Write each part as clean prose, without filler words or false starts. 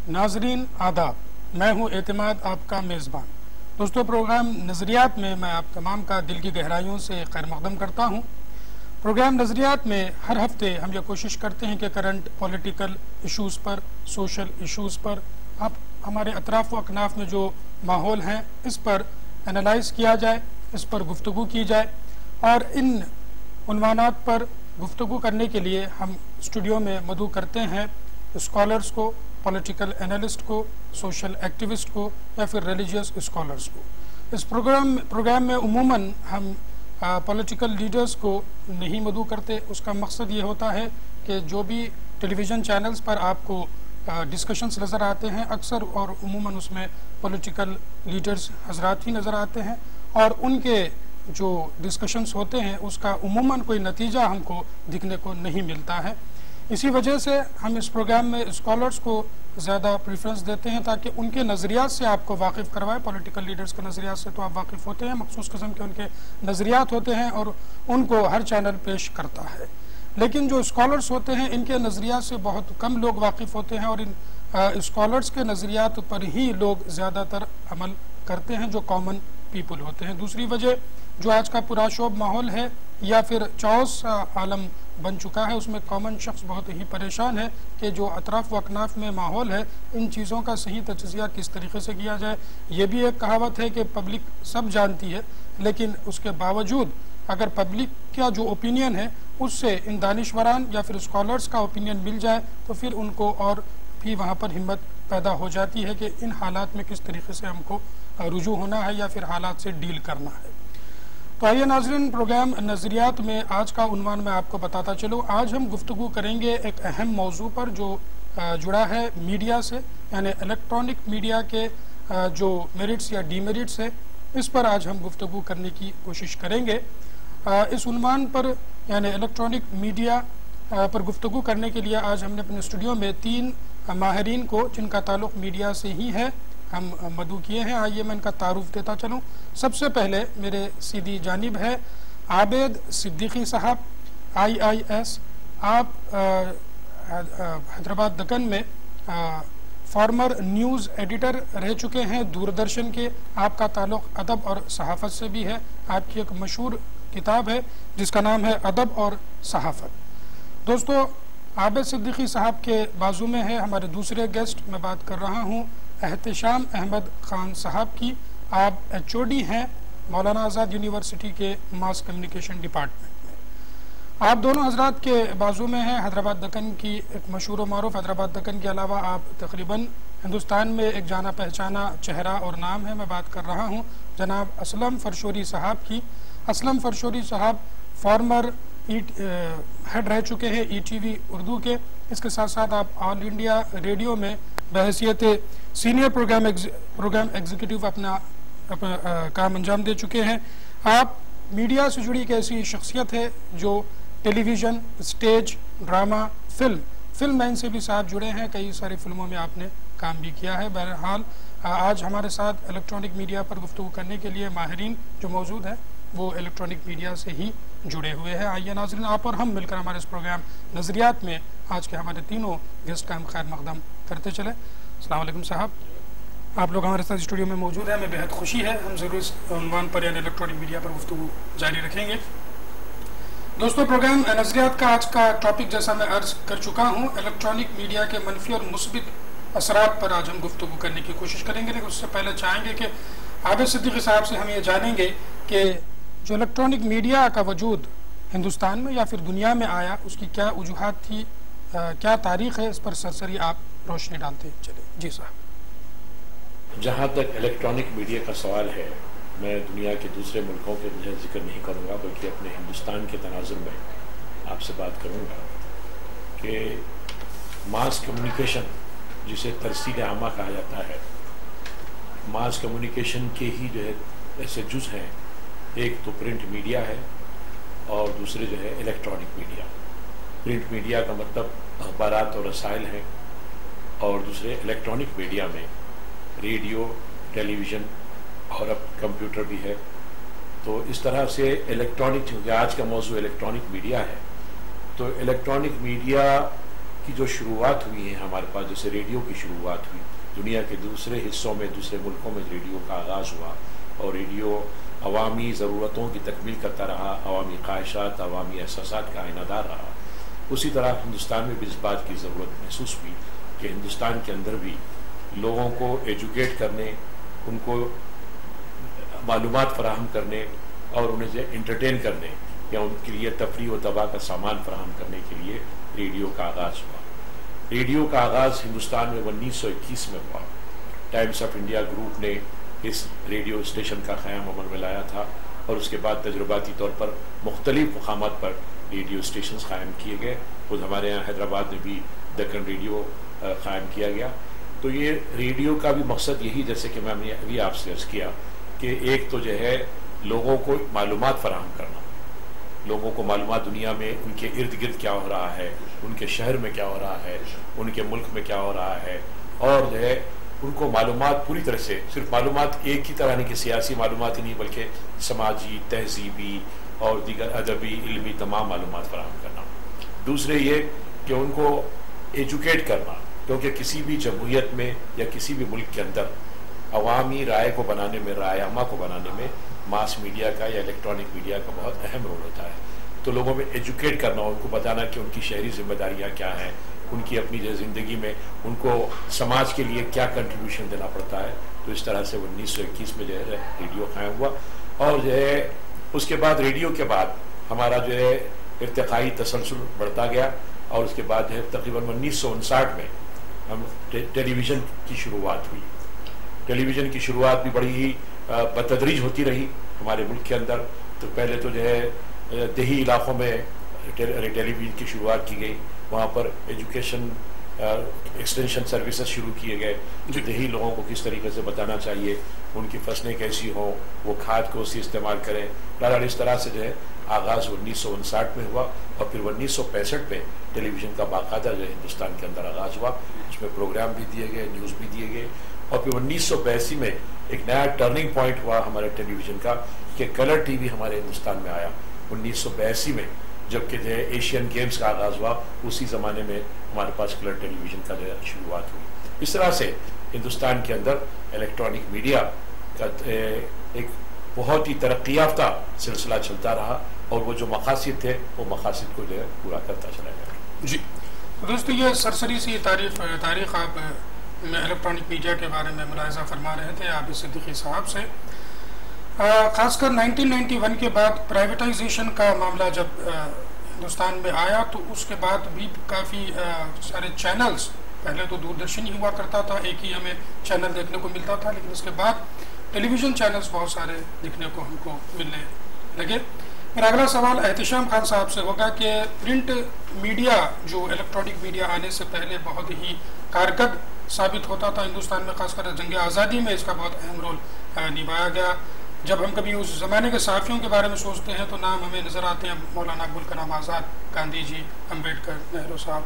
नाजरीन आदाब, मैं हूं एतमाद आपका मेज़बान। दोस्तों, प्रोग्राम नज़रियात में मैं आप तमाम का दिल की गहराइयों से खैर मकदम करता हूं। प्रोग्राम नज़रियात में हर हफ्ते हम ये कोशिश करते हैं कि करंट पॉलिटिकल इशूज़ पर, सोशल इशूज़ पर, आप हमारे अतराफ़ व अकनाफ में जो माहौल हैं इस पर एनालाइज़ किया जाए, इस पर गुफ्तगू की जाए। और इन उन्वानात पर गुफ्तगू करने के लिए हम स्टूडियो में मदऊ करते हैं स्कॉलर्स को, पॉलिटिकल एनालिस्ट को, सोशल एक्टिविस्ट को या फिर रिलीजियस स्कॉलर्स को। इस प्रोग्राम में उमूमन हम पॉलिटिकल लीडर्स को नहीं मदऊ करते। उसका मकसद ये होता है कि जो भी टेलीविज़न चैनल्स पर आपको डिस्कशंस नज़र आते हैं, अक्सर और उमूमन उसमें पॉलिटिकल लीडर्स हजरात ही नज़र आते हैं और उनके जो डिस्कशंस होते हैं उसका उमूमन कोई नतीजा हमको दिखने को नहीं मिलता है। इसी वजह से हम इस प्रोग्राम में स्कॉलर्स को ज़्यादा प्रेफरेंस देते हैं ताकि उनके नज़रियात से आपको वाकिफ़ करवाएं। पॉलिटिकल लीडर्स के नज़रियात से तो आप वाकिफ़ होते हैं, मखसूस किस्म के उनके नज़रियात होते हैं और उनको हर चैनल पेश करता है। लेकिन जो स्कॉलर्स होते हैं इनके नज़रियात से बहुत कम लोग वाकिफ़ होते हैं और इन स्कॉलर्स के नज़रियात पर ही लोग ज़्यादातर अमल करते हैं जो कॉमन पीपल होते हैं। दूसरी वजह जो आज का पुराशोभ माहौल है या फिर चौस आलम बन चुका है, उसमें कॉमन शख्स बहुत ही परेशान है कि जो अतराफ़ व अकनाफ में माहौल है इन चीज़ों का सही तजज़िया किस तरीके से किया जाए। ये भी एक कहावत है कि पब्लिक सब जानती है, लेकिन उसके बावजूद अगर पब्लिक का जो ओपिनियन है उससे इन दानिशवरान या फिर स्कॉलर्स का ओपिनियन मिल जाए तो फिर उनको और भी वहाँ पर हिम्मत पैदा हो जाती है कि इन हालात में किस तरीके से हमको रुजू होना है या फिर हालात से डील करना है। तो आइए नाज़रीन, प्रोग्राम नज़रियात में आज का उन्वान मैं आपको बताता चलूँ। आज हम गुफ्तगू करेंगे एक अहम मौजू पर जो जुड़ा है मीडिया से, यानी इलेक्ट्रॉनिक मीडिया के जो मेरिट्स या डीमेरिट्स है, इस पर आज हम गुफ्तगू करने की कोशिश करेंगे। इस उन्वान पर यानी इलेक्ट्रॉनिक मीडिया पर गुफ्तगू करने के लिए आज हमने अपने स्टूडियो में 3 माहिरीन को जिनका ताल्लुक़ मीडिया से ही है हम मदऊ किए हैं। आइए मैं इनका तारुफ देता चलूँ। सबसे पहले मेरे सीधी जानिब है आबिद सिद्दीकी साहब, IIS। आप हैदराबाद दक्कन में फॉर्मर न्यूज़ एडिटर रह चुके हैं दूरदर्शन के। आपका ताल्लुक़ अदब और सहाफ़त से भी है। आपकी एक मशहूर किताब है जिसका नाम है अदब और सहाफ़त। दोस्तों, आबिद सिद्दीकी साहब के बाजू में है हमारे दूसरे गेस्ट। मैं बात कर रहा हूँ एहतशाम अहमद ख़ान साहब की। आप HOD हैं मौलाना आज़ाद यूनिवर्सिटी के मास कम्युनिकेशन डिपार्टमेंट में। आप दोनों हजरात के बाजू में हैं हैदराबाद दक्कन की एक मशहूर मारूफ। हैदराबाद दक्कन के अलावा आप तकरीबन हिंदुस्तान में एक जाना पहचाना चेहरा और नाम है। मैं बात कर रहा हूँ जनाब असलम फरशोरी साहब की। असलम फरशोरी साहब फॉर्मर हेड रह चुके हैं ETV उर्दू के। इसके साथ साथ आप ऑल इंडिया रेडियो में बहैसियत सीनियर प्रोग्राम एग्जीक्यूटिव अपना काम अंजाम दे चुके हैं। आप मीडिया से जुड़ी एक ऐसी शख्सियत है जो television, stage, drama, film line से भी साथ जुड़े हैं। कई सारी फिल्मों में आपने काम भी किया है। बहरहाल आज हमारे साथ इलेक्ट्रॉनिक मीडिया पर गुफ्तगू करने के लिए माहिरीन जो मौजूद है वो इलेक्ट्रॉनिक मीडिया से ही जुड़े हुए हैं। आइए नाज़रीन, आप और हम मिलकर हमारे इस प्रोग्राम नज़रियात में आज के हमारे तीनों गेस्ट का हम खैर मकदम करते चले। अस्सलाम वालेकुम साहब, आप लोग हमारे साथ स्टूडियो में मौजूद हैं, हमें बेहद खुशी है। हम ज़रूर इस उन्वान पर यानी इलेक्ट्रॉनिक मीडिया पर गुफ्तगू जारी रखेंगे। दोस्तों, प्रोग्राम नज़रियात का आज का टॉपिक जैसा मैं अर्ज कर चुका हूँ, इलेक्ट्रॉनिक मीडिया के मनफी और मुस्बित असरात पर आज हम गुफ्तगू करने की कोशिश करेंगे। लेकिन उससे पहले चाहेंगे कि आबिद सिद्दीकी साहब से हम ये जानेंगे कि जो इलेक्ट्रॉनिक मीडिया का वजूद हिंदुस्तान में या फिर दुनिया में आया उसकी क्या वजूहात थी, क्या तारीख़ है, इस पर सरसरी आप रोशनी डालते चले। जी साहब। जहाँ तक इलेक्ट्रॉनिक मीडिया का सवाल है, मैं दुनिया के दूसरे मुल्कों के जिक्र नहीं करूँगा बल्कि अपने हिंदुस्तान के तनाजुर में आपसे बात करूँगा कि मास कम्युनिकेशन जिसे तरसील आमा कहा जाता है, मास कम्युनिकेशन के ही जो है ऐसे जुज़ हैं। एक तो प्रिंट मीडिया है और दूसरे जो है इलेक्ट्रॉनिक मीडिया। प्रिंट मीडिया का मतलब अखबारात और रसायल हैं और दूसरे इलेक्ट्रॉनिक मीडिया में रेडियो, टेलीविज़न और अब कंप्यूटर भी है। तो इस तरह से इलेक्ट्रॉनिक, क्योंकि आज का मौजू इलेक्ट्रॉनिक मीडिया है, तो इलेक्ट्रॉनिक मीडिया की जो शुरुआत हुई है हमारे पास, जैसे रेडियो की शुरुआत हुई, दुनिया के दूसरे हिस्सों में, दूसरे मुल्कों में रेडियो का आगाज़ हुआ और रेडियो अवामी ज़रूरतों की तकमील करता रहा, अवामी ख्वाहिशात, अवामी एहसासात का आइनादार रहा। उसी तरह हिंदुस्तान में भी इस बात की ज़रूरत महसूस हुई कि हिंदुस्तान के अंदर भी लोगों को एजुकेट करने, उनको मालूमात फ़राहम करने और उन्हें जो इंटरटेन करने या उनके लिए तफरी व तबाह का सामान फ़राहम करने के लिए रेडियो का आगाज़ हुआ। रेडियो का आगाज़ हिंदुस्तान में 1921 में हुआ। टाइम्स ऑफ इंडिया ग्रुप ने इस रेडियो स्टेशन का क़याम अमल में लाया था और उसके बाद तजुर्बाती तौर पर मुख्तलिफ मकामात पर रेडियो स्टेशन क़ायम किए गए। खुद हमारे यहाँ हैदराबाद में भी दक्कन रेडियो क़ायम किया गया। तो ये रेडियो का भी मकसद यही, जैसे कि मैंने अभी आपसे अर्ज़ किया कि एक तो जो है लोगों को मालूमात फ़राहम करना, लोगों को मालूमात दुनिया में उनके इर्द गिर्द क्या हो रहा है, उनके शहर में क्या हो रहा है, उनके मुल्क में क्या हो रहा है, और जो है उनको मालूमात पूरी तरह से, सिर्फ मालूमात एक ही तरह नहीं कि सियासी मालूमात ही नहीं, बल्कि समाजी, तहजीबी और दीगर अदबी, इल्मी तमाम मालूमात फ़राहम करना। दूसरे ये कि उनको एजुकेट करना, क्योंकि किसी भी जमहूरियत में या किसी भी मुल्क के अंदर अवामी राय को बनाने में, रायनामा को बनाने में मास मीडिया का या इलेक्ट्रॉनिक मीडिया का बहुत अहम रोल होता है। तो लोगों में एजुकेट करना, उनको बताना कि उनकी शहरी जिम्मेदारियाँ क्या हैं, उनकी अपनी जो ज़िंदगी में उनको समाज के लिए क्या कंट्रीब्यूशन देना पड़ता है। तो इस तरह से 1921 में जो है रेडियो क़ायम हुआ और जो है उसके बाद रेडियो के बाद हमारा जो है इर्तिक़ाई तसलसल बढ़ता गया और उसके बाद जो है तकरीबन 1959 में हम टेलीविज़न की शुरुआत हुई। टेलीविज़न की शुरुआत भी बड़ी ही बतदरीज होती रही हमारे मुल्क के अंदर। तो पहले तो जो है देही इलाक़ों में टेलीविज़न की शुरुआत की गई, वहाँ पर एजुकेशन एक्सटेंशन सर्विसेज शुरू किए गए जो देही लोगों को किस तरीके से बताना चाहिए, उनकी फसलें कैसी हों, वो खाद को उसी इस्तेमाल करें। बहरहाल इस तरह से जो है आगाज़ 1959 में हुआ और फिर 1965 में टेलीविज़न का बाकायदा जो है हिंदुस्तान के अंदर आगाज़ हुआ। उसमें प्रोग्राम भी दिए गए, न्यूज़ भी दिए गए और फिर 1982 में एक नया टर्निंग पॉइंट हुआ हमारे टेलीविज़न का कि कलर टीवी हमारे हिंदुस्तान में आया 1982 में, जबकि जो है एशियन गेम्स का आगाज़ हुआ उसी ज़माने में हमारे पास कलर टेलीविज़न का जो है शुरुआत हुई। इस तरह से हिंदुस्तान के अंदर इलेक्ट्रॉनिक मीडिया का एक बहुत ही तरक्की याफ्ता सिलसिला चलता रहा और वो जो मकासद थे वो मकासद को जो है पूरा करता चला गया। जी दोस्तों, ये सरसरी सी तारीख़ आप इलेक्ट्रॉनिक मीडिया के बारे में मुलाहिज़ा फरमा रहे थे आप सिद्दीकी साहब से। ख़ासकर 1991 के बाद प्राइवेटाइजेशन का मामला जब हिंदुस्तान में आया तो उसके बाद भी काफ़ी सारे चैनल्स, पहले तो दूरदर्शन ही हुआ करता था, एक ही हमें चैनल देखने को मिलता था, लेकिन उसके बाद टेलीविज़न चैनल्स बहुत सारे दिखने को हमको मिलने लगे। मेरा अगला सवाल एहतिशाम खान साहब से होगा कि प्रिंट मीडिया जो इलेक्ट्रॉनिक मीडिया आने से पहले बहुत ही कारगर साबित होता था हिंदुस्तान में, खासकर जंग आज़ादी में इसका बहुत अहम रोल निभाया गया। जब हम कभी उस ज़माने के सहाफ़ियों के बारे में सोचते हैं तो नाम हमें नज़र आते हैं मौलाना अबुल कलाम आज़ाद, गांधी जी, अम्बेडकर, नेहरू साहब,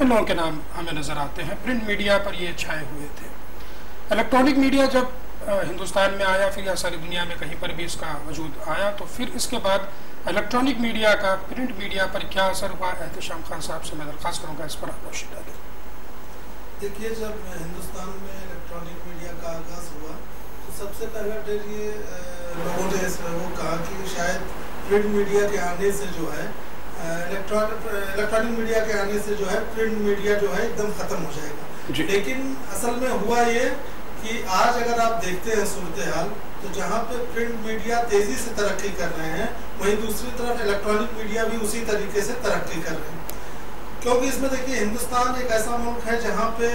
इन लोगों के नाम हमें नज़र आते हैं। प्रिंट मीडिया पर ये छाए हुए थे। इलेक्ट्रॉनिक मीडिया जब हिंदुस्तान में आया, फिर या सारी दुनिया में कहीं पर भी इसका वजूद आया, तो फिर इसके बाद इलेक्ट्रॉनिक मीडिया का प्रिंट मीडिया पर क्या असर हुआ, एहतिशाम खान साहब से मैं दरख्वास्त करूँगा इस पर आप रोशनी डालें। देखिए, जब हिंदुस्तान में इलेक्ट्रॉनिक मीडिया का आगाज़ हुआ तो सबसे पहला ये लोगों ने वो कहा कि शायद प्रिंट मीडिया के आने से जो है इलेक्ट्रॉनिक मीडिया के आने से जो है प्रिंट मीडिया जो है एकदम ख़त्म हो जाएगा। लेकिन असल में हुआ ये कि आज अगर आप देखते हैं सूरत हाल, तो जहाँ पे प्रिंट मीडिया तेज़ी से तरक्की कर रहे हैं, वहीं दूसरी तरफ इलेक्ट्रॉनिक मीडिया भी उसी तरीके से तरक्की कर रहे हैं। क्योंकि इसमें देखिए, हिंदुस्तान एक ऐसा मुल्क है जहाँ पे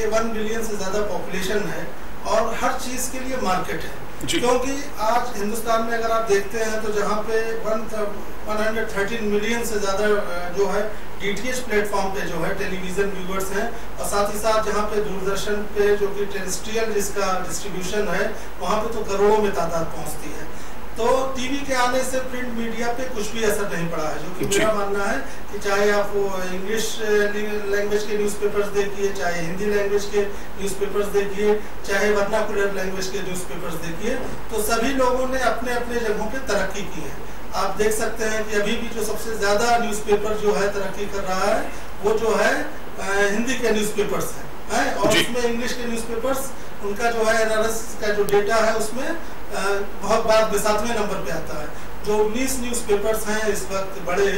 1 बिलियन से ज़्यादा पॉपुलेशन है और हर चीज़ के लिए मार्केट है। क्योंकि आज हिंदुस्तान में अगर आप देखते हैं तो जहाँ पे 113 मिलियन से ज़्यादा जो है DTH प्लेटफॉर्म पे जो है टेलीविज़न व्यूअर्स हैं, और साथ ही साथ जहाँ पे दूरदर्शन पे जो कि टेरेस्ट्रियल जिसका डिस्ट्रीब्यूशन है वहाँ पे तो करोड़ों में तादाद पहुँचती है। तो टीवी के आने से प्रिंट मीडिया पे कुछ भी असर नहीं पड़ा है, जो कि मेरा मानना है कि चाहे आप वो इंग्लिश लैंग्वेज के न्यूज़पेपर्स देखिए, चाहे हिंदी लैंग्वेज के न्यूज़पेपर्स देखिए, चाहे वर्नाकुलर लैंग्वेज के न्यूज़पेपर्स देखिए, तो सभी लोगों ने अपने अपने जगहों पे तरक्की की है। आप देख सकते हैं कि अभी भी जो सबसे ज़्यादा न्यूज़पेपर जो है तरक्की कर रहा है वो जो है हिंदी के न्यूज़पेपर्स हैं और उसमें इंग्लिश के न्यूज़पेपर्स उनका जो है एनआरएस का जो डेटा है उसमें बहुत बाद में 7वें नंबर पे आता है। जो 19 न्यूज़पेपर्स हैं इस वक्त बड़े,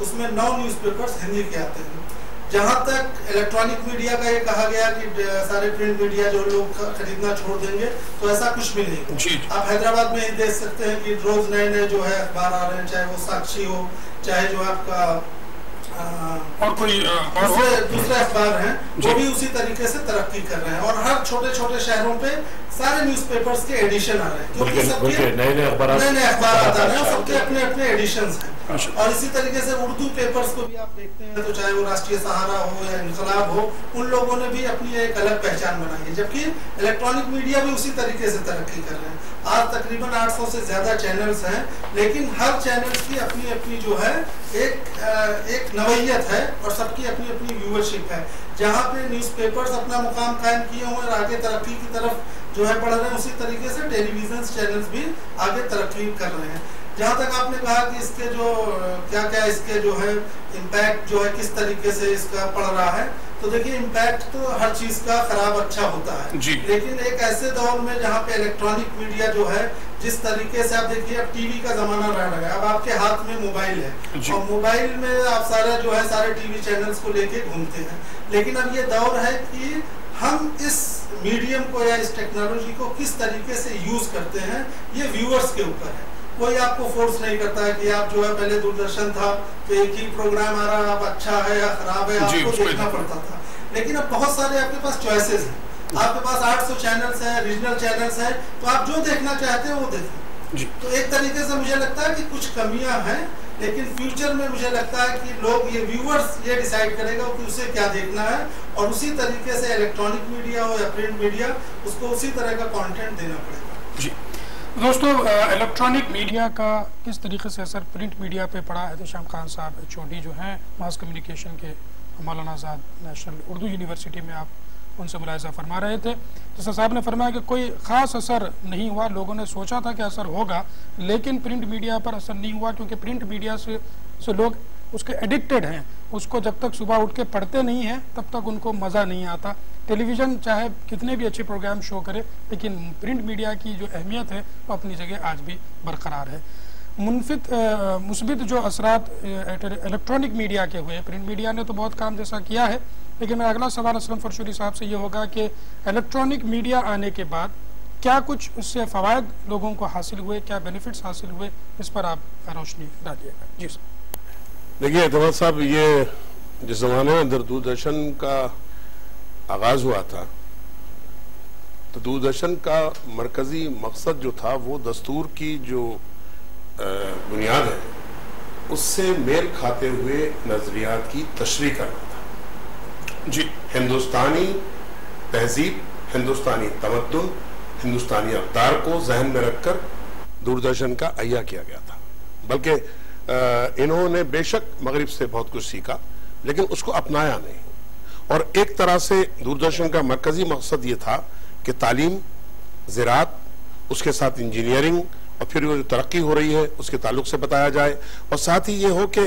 उसमें 9 न्यूज़पेपर्स हिंदी के आते हैं। जहाँ तक इलेक्ट्रॉनिक मीडिया का ये कहा गया कि सारे प्रिंट मीडिया जो लोग खरीदना छोड़ देंगे, तो ऐसा कुछ भी नहीं। आप हैदराबाद में ही देख सकते हैं कि रोज नए नए जो है अखबार आ रहे हैं, चाहे वो साक्षी हो, चाहे जो आपका और कोई दूसरे अखबार हैं, वो भी उसी तरीके से तरक्की कर रहे हैं और हर छोटे छोटे शहरों पे सारे न्यूज़पेपर्स के एडिशन आ रहे हैं, क्योंकि सबके नए अखबार आता है, सबके अपने अपने एडिशंस हैं। और इसी तरीके से उर्दू पेपर्स को भी आप देखते हैं, तो चाहे वो राष्ट्रीय सहारा हो या इनकलाब हो, उन लोगों ने भी अपनी एक अलग पहचान बनाई है, जबकि इलेक्ट्रॉनिक मीडिया भी उसी तरीके से तरक्की कर रहे हैं। आज तकरीबन 800 से ज्यादा चैनल्स हैं, लेकिन हर चैनल्स की अपनी अपनी जो है एक नवैयत है और सबकी अपनी अपनी व्यूअरशिप है। जहाँ पे न्यूज़पेपर्स अपना मुकाम कायम किए हुए और आगे तरक्की की तरफ जो है बढ़ रहे हैं, उसी तरीके से टेलीविजन चैनल्स भी आगे तरक्की कर रहे हैं। जहाँ तक आपने कहा कि इसके जो क्या इसके जो है इम्पैक्ट जो है किस तरीके से इसका पड़ रहा है, तो देखिए इम्पैक्ट तो हर चीज का खराब अच्छा होता है, लेकिन एक ऐसे दौर में जहाँ पे इलेक्ट्रॉनिक मीडिया जो है जिस तरीके से आप देखिए, अब टीवी का जमाना रह रहा है, अब आपके हाथ में मोबाइल है और मोबाइल में आप सारे टीवी चैनल्स को लेके घूमते हैं। लेकिन अब ये दौर है कि हम इस मीडियम को या इस टेक्नोलॉजी को किस तरीके से यूज करते हैं, ये व्यूअर्स के ऊपर है। कोई आपको फोर्स नहीं करता है कि आप जो है, पहले दूरदर्शन था तो एक ही प्रोग्राम आ रहा है, अब अच्छा है या खराब है आपको देखना पड़ता था, लेकिन अब बहुत सारे आपके पास चॉइसेस हैं, आपके पास 800 चैनल्स हैं, रीजनल चैनल्स हैं, तो आप जो देखना चाहते हैं वो देखें। तो एक तरीके से मुझे लगता है कि कुछ कमियां हैं, लेकिन फ्यूचर में मुझे लगता है कि लोग ये व्यूअर्स ये डिसाइड करेगा कि उसे क्या देखना है और उसी तरीके से इलेक्ट्रॉनिक मीडिया हो या प्रिंट मीडिया, उसको उसी तरह का कंटेंट देना पड़ेगा। जी दोस्तों, इलेक्ट्रॉनिक मीडिया का किस तरीके से असर प्रिंट मीडिया पे पड़ा है, तो शाम खान साहब HOD जो हैं मास कम्युनिकेशन के मौलाना आज़ाद नेशनल उर्दू यूनिवर्सिटी में, आप उनसे मुलाहिज़ा फरमा रहे थे। तो साहब ने फरमाया कि कोई ख़ास असर नहीं हुआ, लोगों ने सोचा था कि असर होगा, लेकिन प्रिंट मीडिया पर असर नहीं हुआ, क्योंकि प्रिंट मीडिया से लोग उसके एडिक्टेड हैं, उसको जब तक सुबह उठ के पढ़ते नहीं हैं तब तक उनको मज़ा नहीं आता। टेलीविज़न चाहे कितने भी अच्छे प्रोग्राम शो करे, लेकिन प्रिंट मीडिया की जो अहमियत है वो अपनी जगह आज भी बरकरार है। मुस्बित जो असरात इलेक्ट्रॉनिक मीडिया के हुए, प्रिंट मीडिया ने तो बहुत काम जैसा किया है, लेकिन मेरा अगला सवाल असलम फरशुरी साहब से ये होगा कि इलेक्ट्रॉनिक मीडिया आने के बाद क्या कुछ उससे फ़वायद लोगों को हासिल हुए, क्या बेनिफिट्स हासिल हुए, इस पर आप रोशनी डालिएगा। जी सर। देखिए एतमाद साहब, ये जिस ज़माने में दूरदर्शन का आगाज़ हुआ था, तो दूरदर्शन का मरकज़ी मकसद जो था वो दस्तूर की जो बुनियाद है उससे मेल खाते हुए नज़रियात की तशरीह करना था। जी, हिंदुस्तानी तहजीब, हिंदुस्तानी तमद्दुन, हिंदुस्तानी अक़दार को जहन में रखकर दूरदर्शन का अय्या किया गया था। बल्कि इन्होंने बेशक मगरिब से बहुत कुछ सीखा, लेकिन उसको अपनाया नहीं। और एक तरह से दूरदर्शन का मरकजी मकसद ये था कि तालीम, ज़राअत, उसके साथ इंजीनियरिंग और फिर वो जो तरक्की हो रही है उसके ताल्लुक से बताया जाए, और साथ ही ये हो कि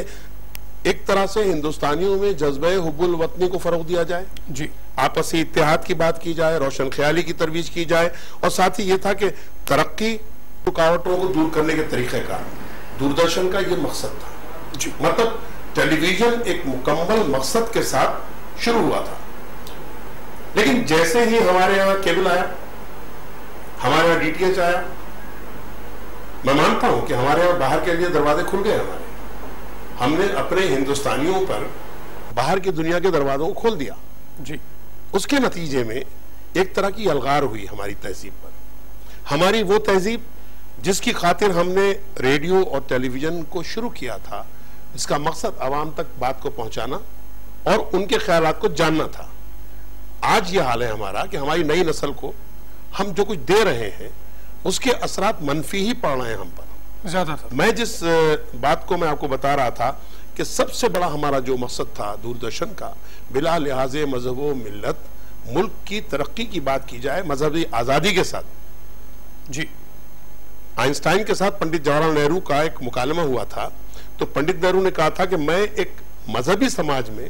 एक तरह से हिंदुस्तानियों में जज्बे हुब्बुल वतनी को फरोग दिया जाए। जी, आपसी इत्तेहाद की बात की जाए, रोशन ख्याली की तरवीज की जाए, और साथ ही ये था कि तरक्की रुकावटों को दूर करने के तरीक़ेकार, दूरदर्शन का ये मकसद था। जी, मतलब टेलीविजन एक मुकम्मल मकसद के साथ शुरू हुआ था, लेकिन जैसे ही हमारे यहाँ केबल आया, हमारे यहाँ DTH आया, मैं मानता हूं कि हमारे यहाँ बाहर के लिए दरवाजे खुल गए। हमने अपने हिंदुस्तानियों पर बाहर की दुनिया के दरवाजों को खोल दिया। जी, उसके नतीजे में एक तरह की अलगार हुई हमारी तहजीब पर। हमारी वो तहजीब जिसकी खातिर हमने रेडियो और टेलीविजन को शुरू किया था, जिसका मकसद आवाम तक बात को पहुंचाना और उनके ख्यालात को जानना था, आज ये हाल है हमारा कि हमारी नई नस्ल को हम जो कुछ दे रहे हैं उसके असरात मनफी ही पड़ रहे हैं हम पर ज्यादा। मैं जिस बात को मैं आपको बता रहा था कि सबसे बड़ा हमारा जो मकसद था दूरदर्शन का, बिला लिहाजे मजहब व मिल्लत मुल्क की तरक्की की बात की जाए मजहबी आज़ादी के साथ। जी, आइंस्टाइन के साथ पंडित जवाहरलाल नेहरू का एक मुकालमा हुआ था, तो पंडित नेहरू ने कहा था कि मैं एक मजहबी समाज में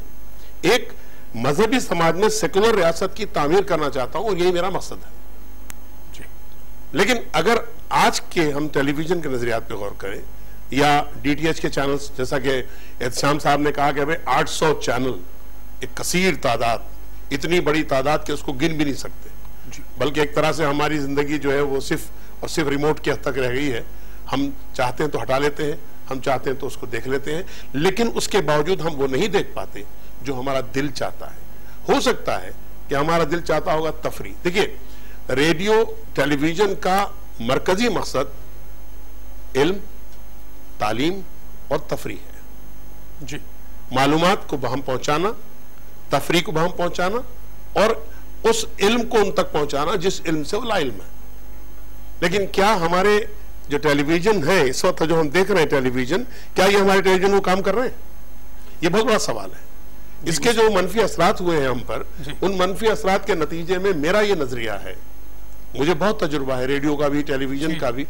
एक मजहबी समाज में सेकुलर रियासत की तामीर करना चाहता हूं और यही मेरा मकसद है जी। लेकिन अगर आज के हम टेलीविजन के नजरियात पे गौर करें या डीटीएच के चैनल्स, जैसा कि एहतशाम साहब ने कहा कि भाई 800 चैनल, एक कसीर तादाद, इतनी बड़ी तादाद के उसको गिन भी नहीं सकते, बल्कि एक तरह से हमारी जिंदगी जो है वो सिर्फ और सिर्फ रिमोट के हद तक रह गई है। हम चाहते हैं तो हटा लेते हैं, हम चाहते हैं तो उसको देख लेते हैं, लेकिन उसके बावजूद हम वो नहीं देख पाते जो हमारा दिल चाहता है। हो सकता है कि हमारा दिल चाहता होगा तफरी। देखिए, रेडियो टेलीविजन का मरकजी मकसद इल्म, तालीम और तफरी है जी। मालूमात को हम पहुंचाना, तफरी को हम पहुंचाना और उस इल्म को उन तक पहुंचाना जिस इल्म से वो लाइल्म है। लेकिन क्या हमारे जो टेलीविजन है इस वक्त जो हम देख रहे हैं टेलीविजन, क्या ये हमारे टेलीविजन को काम कर रहे हैं? ये बहुत बड़ा सवाल है। इसके जो मनफी असरात हुए हैं हम पर, उन मनफी असरात के नतीजे में मेरा ये नजरिया है, मुझे बहुत तजुर्बा है रेडियो का भी, टेलीविजन का भी,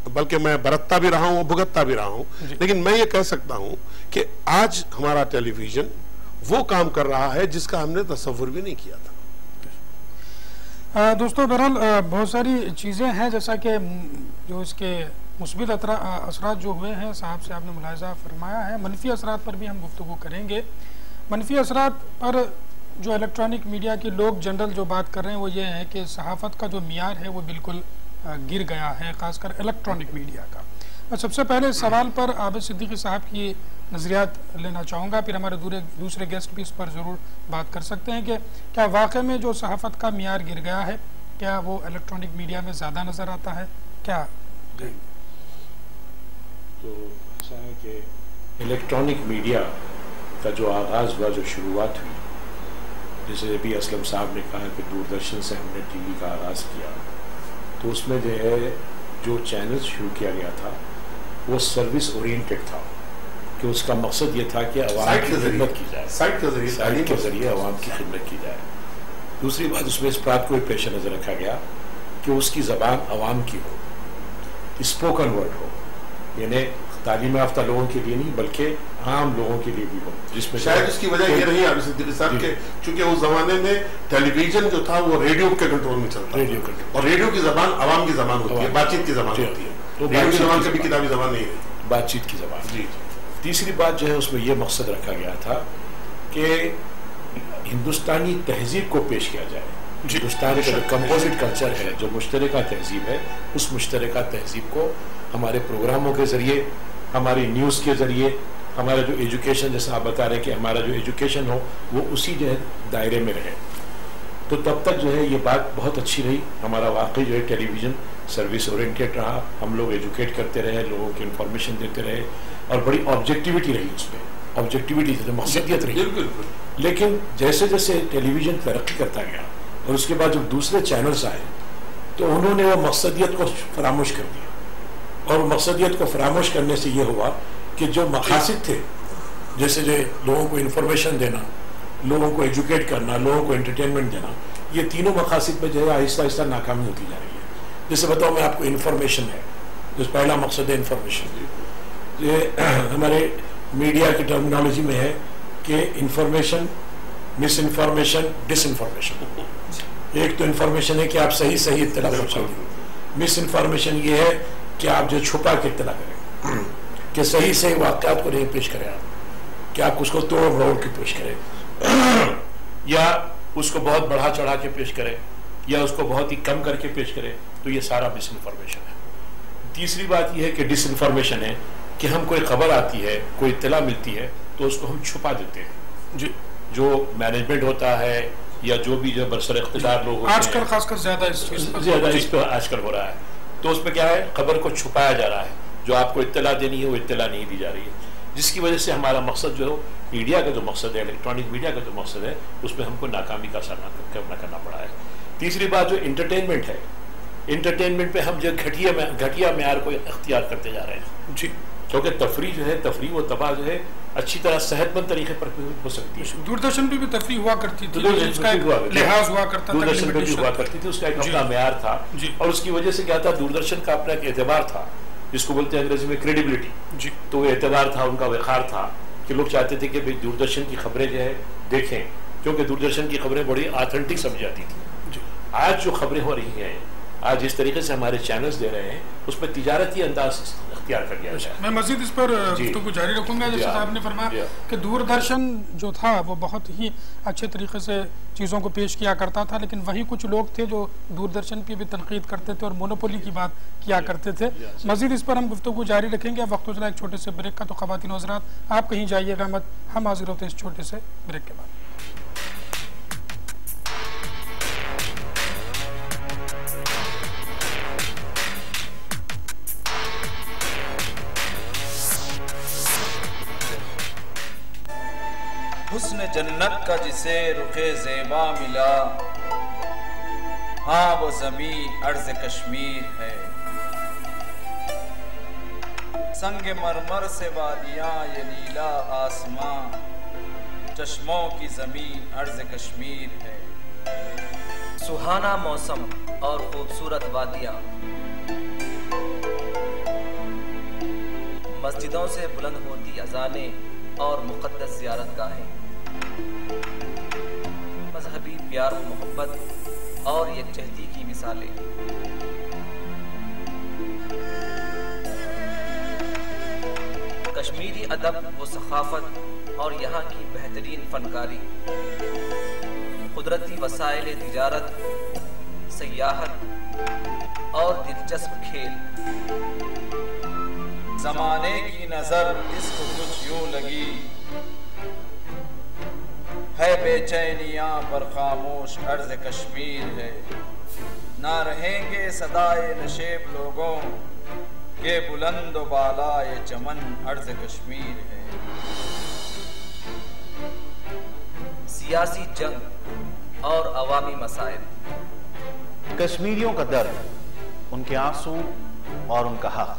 बल्कि मैं बरतता भी रहा हूं, भुगतता भी रहा हूं, लेकिन मैं ये कह सकता हूं कि आज हमारा टेलीविजन वो काम कर रहा है जिसका हमने तसव्वुर भी नहीं किया था। दोस्तों, बहरहाल बहुत सारी चीज़ें हैं, जैसा कि जो इसके मुस्बित असरात जो हुए हैं साहब से आपने मुलाहिज़ा फरमाया है। मनफी असरात पर भी हम गुफ्तगू करेंगे। मनफी असरात पर जो इलेक्ट्रॉनिक मीडिया के लोग जनरल जो बात कर रहे हैं वो ये है कि सहाफ़त का जो मियार है वो बिल्कुल गिर गया है, ख़ासकर इलेक्ट्रॉनिक मीडिया का। मैं सबसे पहले सवाल पर आबिद सिद्दीकी साहब की नज़रियात लेना चाहूँगा, फिर हमारे दूसरे गेस्ट भी इस पर ज़रूर बात कर सकते हैं कि क्या वाकई में जो सहाफ़त का मियार गिर गया है, क्या वो इलेक्ट्रॉनिक मीडिया में ज़्यादा नज़र आता है? क्या तो ऐसा है कि इलेक्ट्रॉनिक मीडिया का जो आगाज़ हुआ, जो शुरुआत हुई, जैसे अभी असलम साहब ने कहा कि दूरदर्शन से हमने टीवी का आगाज़ किया, तो उसमें जो है जो चैनल शुरू किया गया था वो सर्विस ओरिएंटेड था, कि उसका मकसद ये था कि अवाम की खिदमत की जाए, साइट के ज़रिए अवाम की खिदमत की जाए। दूसरी बात, उसमें इस बात को पेश नज़र रखा गया कि उसकी ज़बान अवाम की हो, स्पोकन वर्ड हो, यानी तालीम याफ्ता लोगों के लिए नहीं बल्कि आम लोगों के लिए भी हो, जिसमें शायद उसकी वजह ये रही आबिद सिद्दीकी साहब के, चूंकि उस जमाने में टेलीविजन जो था वो रेडियो के कंट्रोल में चलता, रेडियो और रेडियो की जबान अवाम की जबान होती है, बातचीत की जबान होती है, तो रेडियो की जबान कभी किताबी जबान नहीं है, बातचीत की जबान जी। तीसरी बात जो है उसमें यह मकसद रखा गया था कि हिंदुस्तानी तहजीब को पेश किया जाए। हिंदुस्तान का जो कंपोजिट कल्चर है, जो मुश्तरका तहजीब है, उस मुश्तरका तहजीब को हमारे प्रोग्रामों के ज़रिए, हमारी न्यूज़ के ज़रिए, हमारा जो एजुकेशन, जैसा आप बता रहे हैं कि हमारा जो एजुकेशन हो वो उसी जो है दायरे में रहे, तो तब तक जो है ये बात बहुत अच्छी रही। हमारा वाकई जो है टेलीविज़न सर्विस ओरिएंटेड रहा, हम लोग एजुकेट करते रहे, लोगों को इन्फॉर्मेशन देते रहे और बड़ी ऑब्जेक्टिविटी रही, उसमें ऑब्जेक्टिविटी थी, मकसदियत रही। लेकिन जैसे जैसे टेलीविज़न तरक्की करता गया और उसके बाद जब दूसरे चैनल्स आए तो उन्होंने वो मकसदियत को फरामोश कर दिया, और मकसदियत को फरामोश करने से ये हुआ कि जो मकासद थे, जैसे जो लोगों को इन्फॉर्मेशन देना, लोगों को एजुकेट करना, लोगों को एंटरटेनमेंट देना, ये तीनों मकासद में जो है आहिस्ता आहिस्ता नाकामी होती जा रही है। जैसे बताओ मैं आपको, इन्फॉर्मेशन है जो पहला मकसद है इन्फॉर्मेशन, ये हमारे मीडिया की टर्मिनोलॉजी में है कि information, misinformation, disinformation. एक तो इन्फॉर्मेशन है कि आप सही सही इत्तला पहुँचाएं, मिस इन्फॉर्मेशन ये है कि आप जो छुपा के इत्तला करें, कि सही सही वाक़यात को नहीं पेश करें आप, कि आप उसको तोड़ मरोड़ के पेश करें या उसको बहुत बढ़ा चढ़ा के पेश करें या उसको बहुत ही कम करके पेश करें, तो ये सारा मिस इन्फॉर्मेशन है। तीसरी बात यह है कि डिस इन्फॉर्मेशन है कि हम कोई खबर आती है, कोई इत्तला मिलती है तो उसको हम छुपा देते हैं। जो मैनेजमेंट होता है या जो भी जो बरसर इख्तियार लोग होते हैं, आजकल खासकर ज़्यादा इस पर आजकल हो रहा है, तो उसमें क्या है, खबर को छुपाया जा रहा है, जो आपको इत्तला देनी है वो इत्तला नहीं दी जा रही है, जिसकी वजह से हमारा मकसद जो है, मीडिया का जो मकसद है, इलेक्ट्रॉनिक मीडिया का जो मकसद है, उसमें हमको नाकामी का सामना करना पड़ा है। तीसरी बात जो इंटरटेनमेंट है, इंटरटेनमेंट पे हम जो घटिया म्यार को इख्तियार करते जा रहे हैं जी, क्योंकि तफरी जो है, तफरी वो तबाह जो है अच्छी तरह सेहतमंद तरीके पर हो सकती है। दूरदर्शन पे भी तफरी हुआ करती थी, लिहाज हुआ करता था, दूरदर्शन पे भी हुआ करती थी, उसका एक अपना म्यार था, और उसकी वजह से क्या था, दूरदर्शन का अपना एक एतबार था, जिसको बोलते हैं अंग्रेजी में क्रेडिबिलिटी, तो वो एतबार था, उनका वक़ार था कि लोग चाहते थे कि भाई दूरदर्शन की खबरें जो है देखें, क्योंकि दूरदर्शन की खबरें बड़ी ऑथेंटिक समझ जाती थी। आज जो खबरें हो रही हैं, आज जिस तरीके से हमारे चैनल्स दे रहे हैं, उसमें तिजारती अंदाज अख्तियार कर लिया जाए। मैं मजीद इस पर गुफ्तगू जारी रखूंगा। जैसे साहब ने फरमाया कि दूरदर्शन जो था वो बहुत ही अच्छे तरीके से चीज़ों को पेश किया करता था, लेकिन वही कुछ लोग थे जो दूरदर्शन की भी तनकीद करते थे और मोनोपोली की बात किया करते थे। मजीद इस पर हम गुफ्तगू जारी रखेंगे। वक्त हो चला एक छोटे से ब्रेक का, तो ख़वातीन और हज़रात आप कहीं जाइएगा मत, हम हाजिर होते हैं इस छोटे से ब्रेक के बाद। हुस्न जन्नत का जिसे रुखे ज़ेबा मिला, हाँ वो ज़मी अर्ज़ कश्मीर है। संग मरमर से वादियाँ ये नीला आसमां, चश्मों की ज़मीन अर्ज़ कश्मीर है। सुहाना मौसम और खूबसूरत वादियाँ, मस्जिदों से बुलंद होती अज़ानें और मुक़द्दस ज़ियारतगाहें, मजहबी प्यार व मोहब्बत और यकजहती की मिसालें। कश्मीरी अदब व सखाफत और यहाँ की बेहतरीन फनकारी, कुदरती वसाइल तिजारत, सयाहत और दिलचस्प खेल। ज़माने की नज़र इसको कुछ यूं लगी, है बेचैनियाँ पर खामोश अर्ज़ कश्मीर है। ना रहेंगे सदाए नशेब लोगों के बुलंद व बाला ये चमन अर्ज़ कश्मीर है। सियासी जंग और अवामी मसाइल, कश्मीरियों का दर्द, उनके आंसू और उनका हक।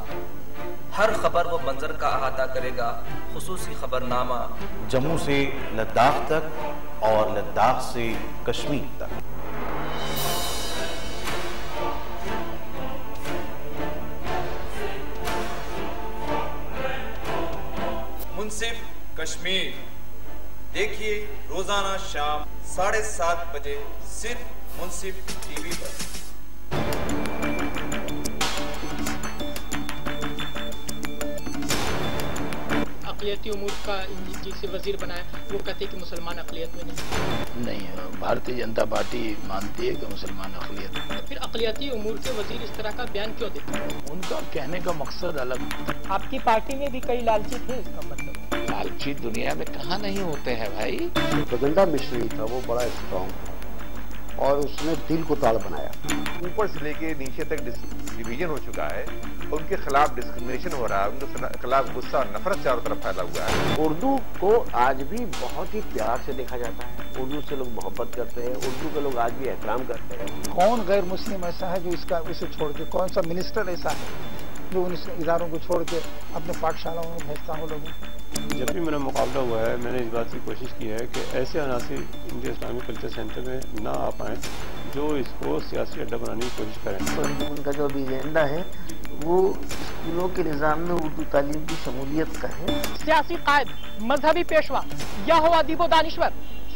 हर खबर व मंजर का अहाता करेगा खुसूसी खबरनामा, जम्मू से लद्दाख तक और लद्दाख से कश्मीर तक। मुंसिफ कश्मीर देखिए रोजाना शाम 7:30 बजे सिर्फ मुंसिफ टीवी पर। अक़लियती उमूर का जिसे वजीर बनाया, वो कहते हैं कि मुसलमान अक़लियत में नहीं है। भारतीय जनता पार्टी मानती है कि मुसलमान अक़लियत है। तो फिर अक़लियती उमूर के वजीर इस तरह का बयान क्यों देते हैं? उनका कहने का मकसद अलग। आपकी पार्टी में भी कई लालची थे, इसका मतलब? लालची दुनिया में कहाँ नहीं होते हैं भाई। प्रगंडा मिश्री था, वो बड़ा स्ट्रॉन्ग था और उसने दिल को ताड़ बनाया। ऊपर से लेके नीचे तक डिवीजन हो चुका है, उनके खिलाफ डिस्क्रिमिनेशन हो रहा है, उनके खिलाफ गुस्सा और नफरत चारों तरफ फैला हुआ है। उर्दू को आज भी बहुत ही प्यार से देखा जाता है, उर्दू से लोग मोहब्बत करते हैं, उर्दू के लोग आज भी एहतराम करते हैं। कौन गैर मुस्लिम ऐसा है जो इसका इसे छोड़ के, कौन सा मिनिस्टर ऐसा है जो उन इदारों को छोड़ के अपने पाठशालाओं में भेजता हो लोगों? जब भी मेरा मुकाबला हुआ है, मैंने इस बात की कोशिश की है कि ऐसे अनासिर इंडिया इस्लामिक कल्चर सेंटर में ना आ पाएँ जो इसको सियासी अड्डा बनाने की कोशिश करें। तो उनका जो एजेंडा है वो स्कूलों के निज़ाम में उर्दू तालीम की शमूलियत का है। सियासी कायद, मजहबी पेशवा या हो अदीब दानिश्वर,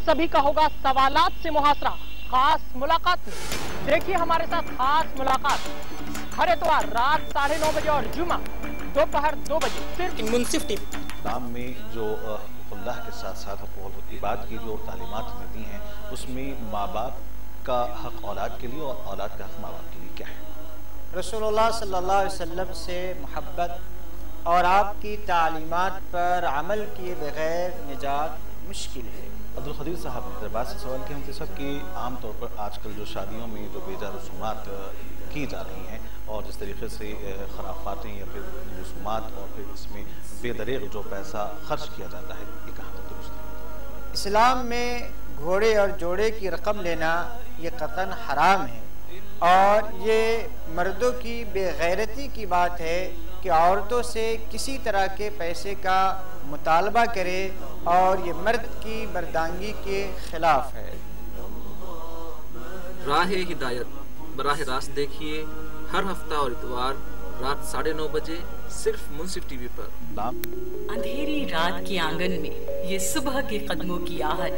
सभी का होगा सवालात से मुहासरा खास मुलाकात में। देखिए हमारे साथ खास मुलाकात हर इतवार रात 9:30 बजे और जुमा दोपहर 2 बजे सिर्फ मुंसिफ टीवी। इस्लाम में जो अल्लाह के साथ साथ इबादत की जो तालीमात हमें दी हैं, उसमें माँ बाप का हक औलाद के लिए और औलाद का हक माँ बाप के लिए क्या है? रसूलुल्लाह सल्लल्लाहु अलैहि वसल्लम से मोहब्बत और आपकी तालीमात पर अमल किए बगैर निजात मुश्किल है। अब्दुल खदीर साहब ने दरबार से सवाल किया मुझसे कि आम तौर पर आजकल जो शादियों में जो बेजा रसूमात की जा रही हैं और जिस तरीके से खराफातें या फिर रसूमात और फिर इसमें बेदरेग जो पैसा खर्च किया जाता है, ये कहाँ तक दुरुस्त है? इस्लाम में घोड़े और जोड़े की रकम लेना ये कतन हराम है और ये मर्दों की बेगैरती की बात है कि औरतों से किसी तरह के पैसे का मुतालबा करे और ये मर्द की मर्दांगी के खिलाफ है। राह हिदायत बराह रास्त देखिए हर हफ्ता और इतवार रात 9:30 बजे सिर्फ मुंसिफ टीवी पर। अंधेरी रात के आंगन में ये सुबह के कदमों की आहट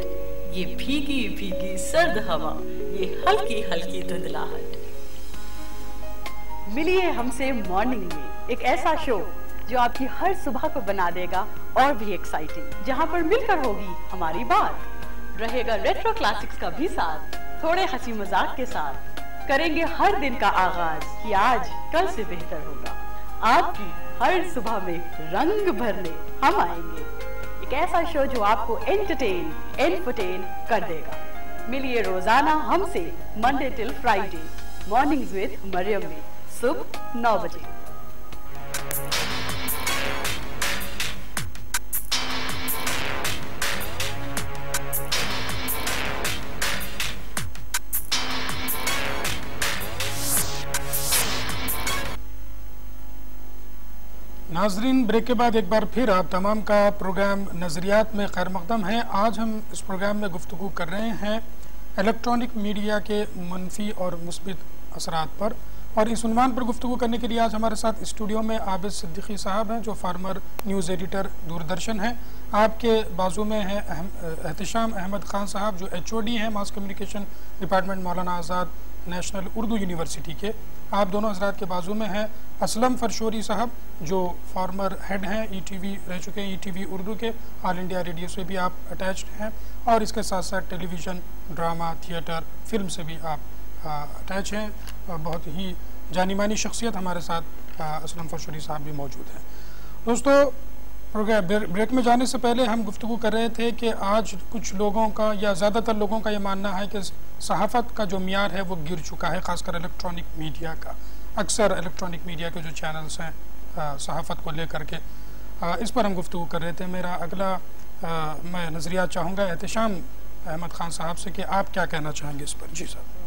ये भीगी भीगी सर्द हवा, ये हल्की हल्की धुंधलाहट। मिलिए हमसे मॉर्निंग में, एक ऐसा शो जो आपकी हर सुबह को बना देगा और भी एक्साइटिंग, जहां पर मिलकर होगी हमारी बात। रहेगा रेट्रो क्लासिक्स का भी साथ, थोड़े हंसी मजाक के साथ। करेंगे हर दिन का आगाज कि आज कल से बेहतर होगा। आपकी हर सुबह में रंग भरने हम आएंगे, एक ऐसा शो जो आपको एंटरटेन कर देगा। मिलिए रोजाना हमसे Monday till Friday mornings with Mariam में सुबह 9 बजे। नाजरीन, ब्रेक के बाद एक बार फिर आप तमाम का प्रोग्राम नज़रियात में खैर मकदम है। आज हम इस प्रोग्राम में गुफ्तगू कर रहे हैं इलेक्ट्रॉनिक मीडिया के मनफी और मुस्बित असरात पर, और इस उन्वान पर गुफ्तगू करने के लिए आज हमारे साथ स्टूडियो में आबिद सिद्दीकी साहब हैं, जो फार्मर न्यूज़ एडिटर दूरदर्शन हैं। आपके बाजू में है एहतिशाम अहमद खान साहब, जो HOD हैं मास कम्युनिकेशन डिपार्टमेंट मौलाना आज़ाद नेशनल उर्दू यूनिवर्सिटी के। आप दोनों हजरात के बाजू में हैं असलम फरशोरी साहब, जो फार्मर हेड हैं, ETV रह चुके हैं, ETV उर्दू के, ऑल इंडिया रेडियो से भी आप अटैच्ड हैं, और इसके साथ साथ टेलीविज़न, ड्रामा, थिएटर, फिल्म से भी आप अटैच हैं। बहुत ही जानी मानी शख्सियत हमारे साथ असलम फरशोरी साहब भी मौजूद हैं। दोस्तों, प्रोग्राम ब्रेक में जाने से पहले हम गुफ्तगू कर रहे थे कि आज कुछ लोगों का या ज़्यादातर लोगों का ये मानना है कि सहाफ़त का जो मियार है वो गिर चुका है, ख़ासकर इलेक्ट्रॉनिक मीडिया का। अक्सर इलेक्ट्रॉनिक मीडिया के जो चैनल्स हैं सहाफ़त को लेकर के, इस पर हम गुफ्तगू कर रहे थे। मेरा अगला मैं नज़रिया चाहूँगा एहतिशाम अहमद खान साहब से कि आप क्या कहना चाहेंगे इस पर। जी साहब।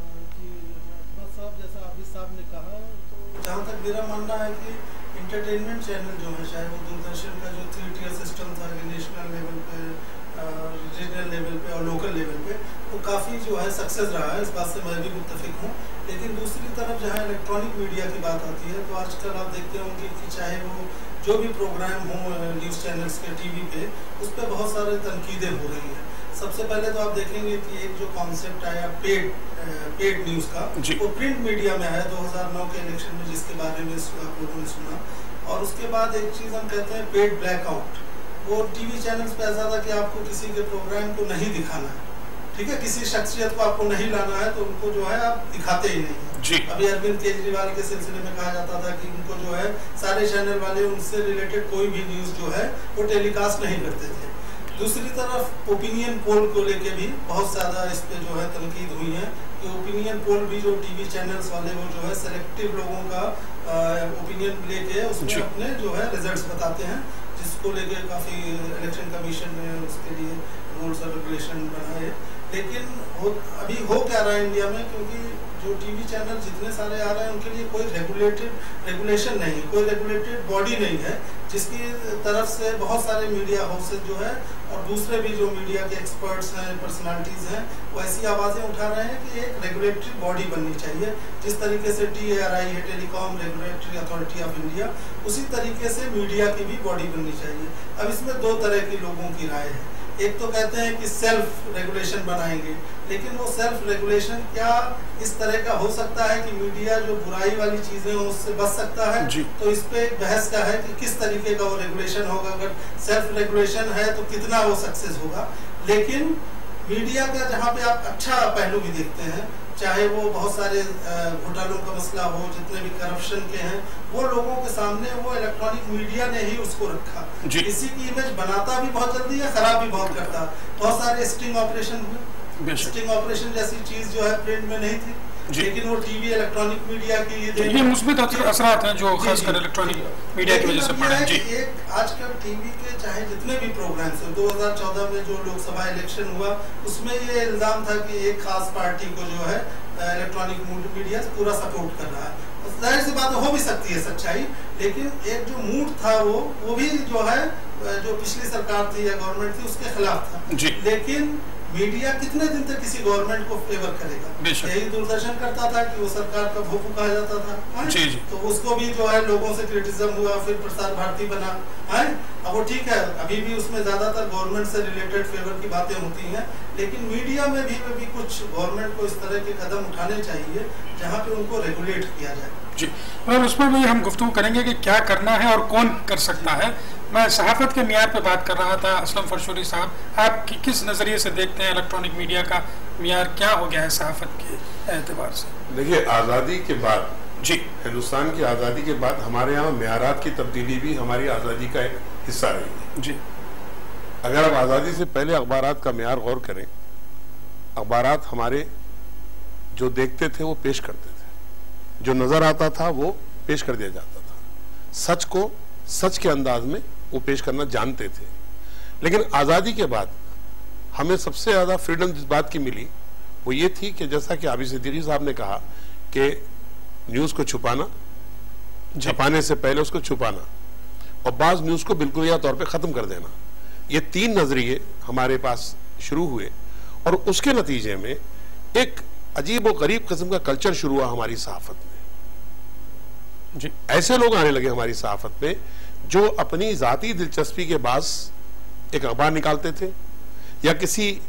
जैसा आबिद साहब ने कहा, तो जहाँ तक मेरा मानना है कि इंटरटेनमेंट चैनल जो है, चाहे वो दूरदर्शन का जो 3 टियर सिस्टम था कि नेशनल लेवल पे, रीजनल लेवल पे और लोकल लेवल पे, वो काफ़ी जो है सक्सेस रहा है, इस बात से मैं भी मुत्तफिक हूँ। लेकिन दूसरी तरफ जहाँ इलेक्ट्रॉनिक मीडिया की बात आती है, तो आजकल आप देखते होंगे कि चाहे वो जो भी प्रोग्राम हो न्यूज़ चैनल्स के TV पे, उस पर बहुत सारे तनकीदें हो रही हैं। सबसे पहले तो आप देखेंगे कि एक जो कॉन्सेप्ट आया पेड न्यूज़ का, वो प्रिंट मीडिया में आया 2009 के इलेक्शन में, जिसके बारे में आप लोगों ने सुना। और उसके बाद एक चीज़ हम कहते हैं पेड ब्लैकआउट। वो TV चैनल्स पे ऐसा था कि आपको किसी के प्रोग्राम को नहीं दिखाना है, ठीक है, किसी शख्सियत को आपको नहीं लाना है, तो उनको जो है आप दिखाते ही नहीं। अभी अरविंद केजरीवाल के सिलसिले में कहा जाता था कि उनको जो है सारे चैनल वाले उनसे रिलेटेड कोई भी न्यूज़ जो है वो टेलीकास्ट नहीं करते थे। दूसरी तरफ ओपिनियन पोल को लेके भी बहुत ज़्यादा इस पे जो है तनकीद हुई है कि ओपिनियन पोल भी जो TV चैनल्स वाले वो जो है सेलेक्टिव लोगों का ओपिनियन लेके उसमें अपने जो है रिजल्ट्स बताते हैं, जिसको लेके काफ़ी इलेक्शन कमीशन ने उसके लिए रूल्स और रेगुलेशन बनाए। लेकिन अभी हो क्या रहा है इंडिया में, क्योंकि जो TV चैनल जितने सारे आ रहे हैं उनके लिए कोई रेगुलेशन नहीं, कोई रेगुलेटेड बॉडी नहीं है, जिसकी तरफ से बहुत सारे मीडिया हाउसेज जो है और दूसरे भी जो मीडिया के एक्सपर्ट्स हैं, पर्सनालिटीज़ हैं, वो ऐसी आवाज़ें उठा रहे हैं कि एक रेगुलेटरी बॉडी बननी चाहिए। जिस तरीके से TRI है, telecom regulatory authority of India, उसी तरीके से मीडिया की भी बॉडी बननी चाहिए। अब इसमें 2 तरह की लोगों की राय है। एक तो कहते हैं कि सेल्फ रेगुलेशन बनाएंगे, लेकिन वो सेल्फ रेगुलेशन क्या इस तरह का हो सकता है कि मीडिया जो बुराई वाली चीज़ें हो उससे बच सकता है? तो इस पे बहस का है कि किस तरीके का वो रेगुलेशन होगा। अगर सेल्फ रेगुलेशन है तो कितना वो सक्सेस होगा। लेकिन मीडिया का जहाँ पे आप अच्छा पहलू भी देखते हैं, चाहे वो बहुत सारे घोटालों का मसला हो, जितने भी करप्शन के हैं, वो लोगों के सामने वो इलेक्ट्रॉनिक मीडिया ने ही उसको रखा। किसी की इमेज बनाता भी बहुत जल्दी है, खराब भी बहुत करता। बहुत सारे स्टिंग ऑपरेशन हुए, स्टिंग ऑपरेशन जैसी चीज जो है प्रिंट में नहीं थी, लेकिन वो TV इलेक्ट्रॉनिक मीडिया की ये मुस्बित असरात हैं जो खासकर इलेक्ट्रॉनिक मीडिया की वजह से पड़े हैं। एक आजकल TV के चाहे जितने भी प्रोग्राम्स हैं, 2014 में जो लोकसभा इलेक्शन हुआ उसमें ये इल्जाम था कि एक खास पार्टी को जो है इलेक्ट्रॉनिक मीडिया पूरा सपोर्ट कर रहा है। जाहिर सी बात हो भी सकती है सच्चाई, लेकिन एक जो मूड था वो भी जो है जो पिछली सरकार थी या गवर्नमेंट थी उसके खिलाफ था। लेकिन मीडिया कितने दिन तक किसी गवर्नमेंट को फेवर करेगा? यही दूरदर्शन करता था कि वो सरकार का भोपू कहा जाता था। जी जी। तो उसको भी जो है लोगों से क्रिटिसिज्म हुआ, फिर प्रसार भारती बना है। अब वो ठीक है, अभी भी उसमें ज्यादातर गवर्नमेंट से रिलेटेड फेवर की बातें होती हैं, लेकिन मीडिया में भी कुछ गवर्नमेंट को इस तरह के कदम उठाने चाहिए जहाँ पे उनको रेगुलेट किया जाए। जी, और उसमें भी हम गुफ्तगू करेंगे कि क्या करना है और कौन कर सकता है। मैं सहाफत के मियार पे बात कर रहा था। असलम फरशूरी साहब, आप किस नज़रिए से देखते हैं इलेक्ट्रॉनिक मीडिया का मियार क्या हो गया है सहाफत के एतबार से? देखिए, आज़ादी के बाद जी, हिंदुस्तान की आज़ादी के बाद हमारे यहाँ मियारात की तब्दीली भी हमारी आज़ादी का एक हिस्सा रही है। जी, अगर आप आज़ादी से पहले अखबारात का मियार गौर करें, अखबारात हमारे जो देखते थे वो पेश करते थे, जो नज़र आता था वो पेश कर दिया जाता था, सच को सच के अंदाज में वो पेश करना जानते थे। लेकिन आज़ादी के बाद हमें सबसे ज़्यादा फ्रीडम जिस बात की मिली वो ये थी कि जैसा कि आबिद सिद्दीकी साहब ने कहा कि न्यूज़ को छुपाना, छपाने से पहले उसको छुपाना, और बाज़ न्यूज़ को बिल्कुलिया तौर पे ख़त्म कर देना। ये तीन नज़रिए हमारे पास शुरू हुए और उसके नतीजे में एक अजीब व गरीब किस्म का कल्चर शुरू हुआ हमारी सहाफत में। जी, ऐसे लोग आने लगे हमारी सहाफत में जो अपनी ज़ाती दिलचस्पी के बास एक अखबार निकालते थे या किसी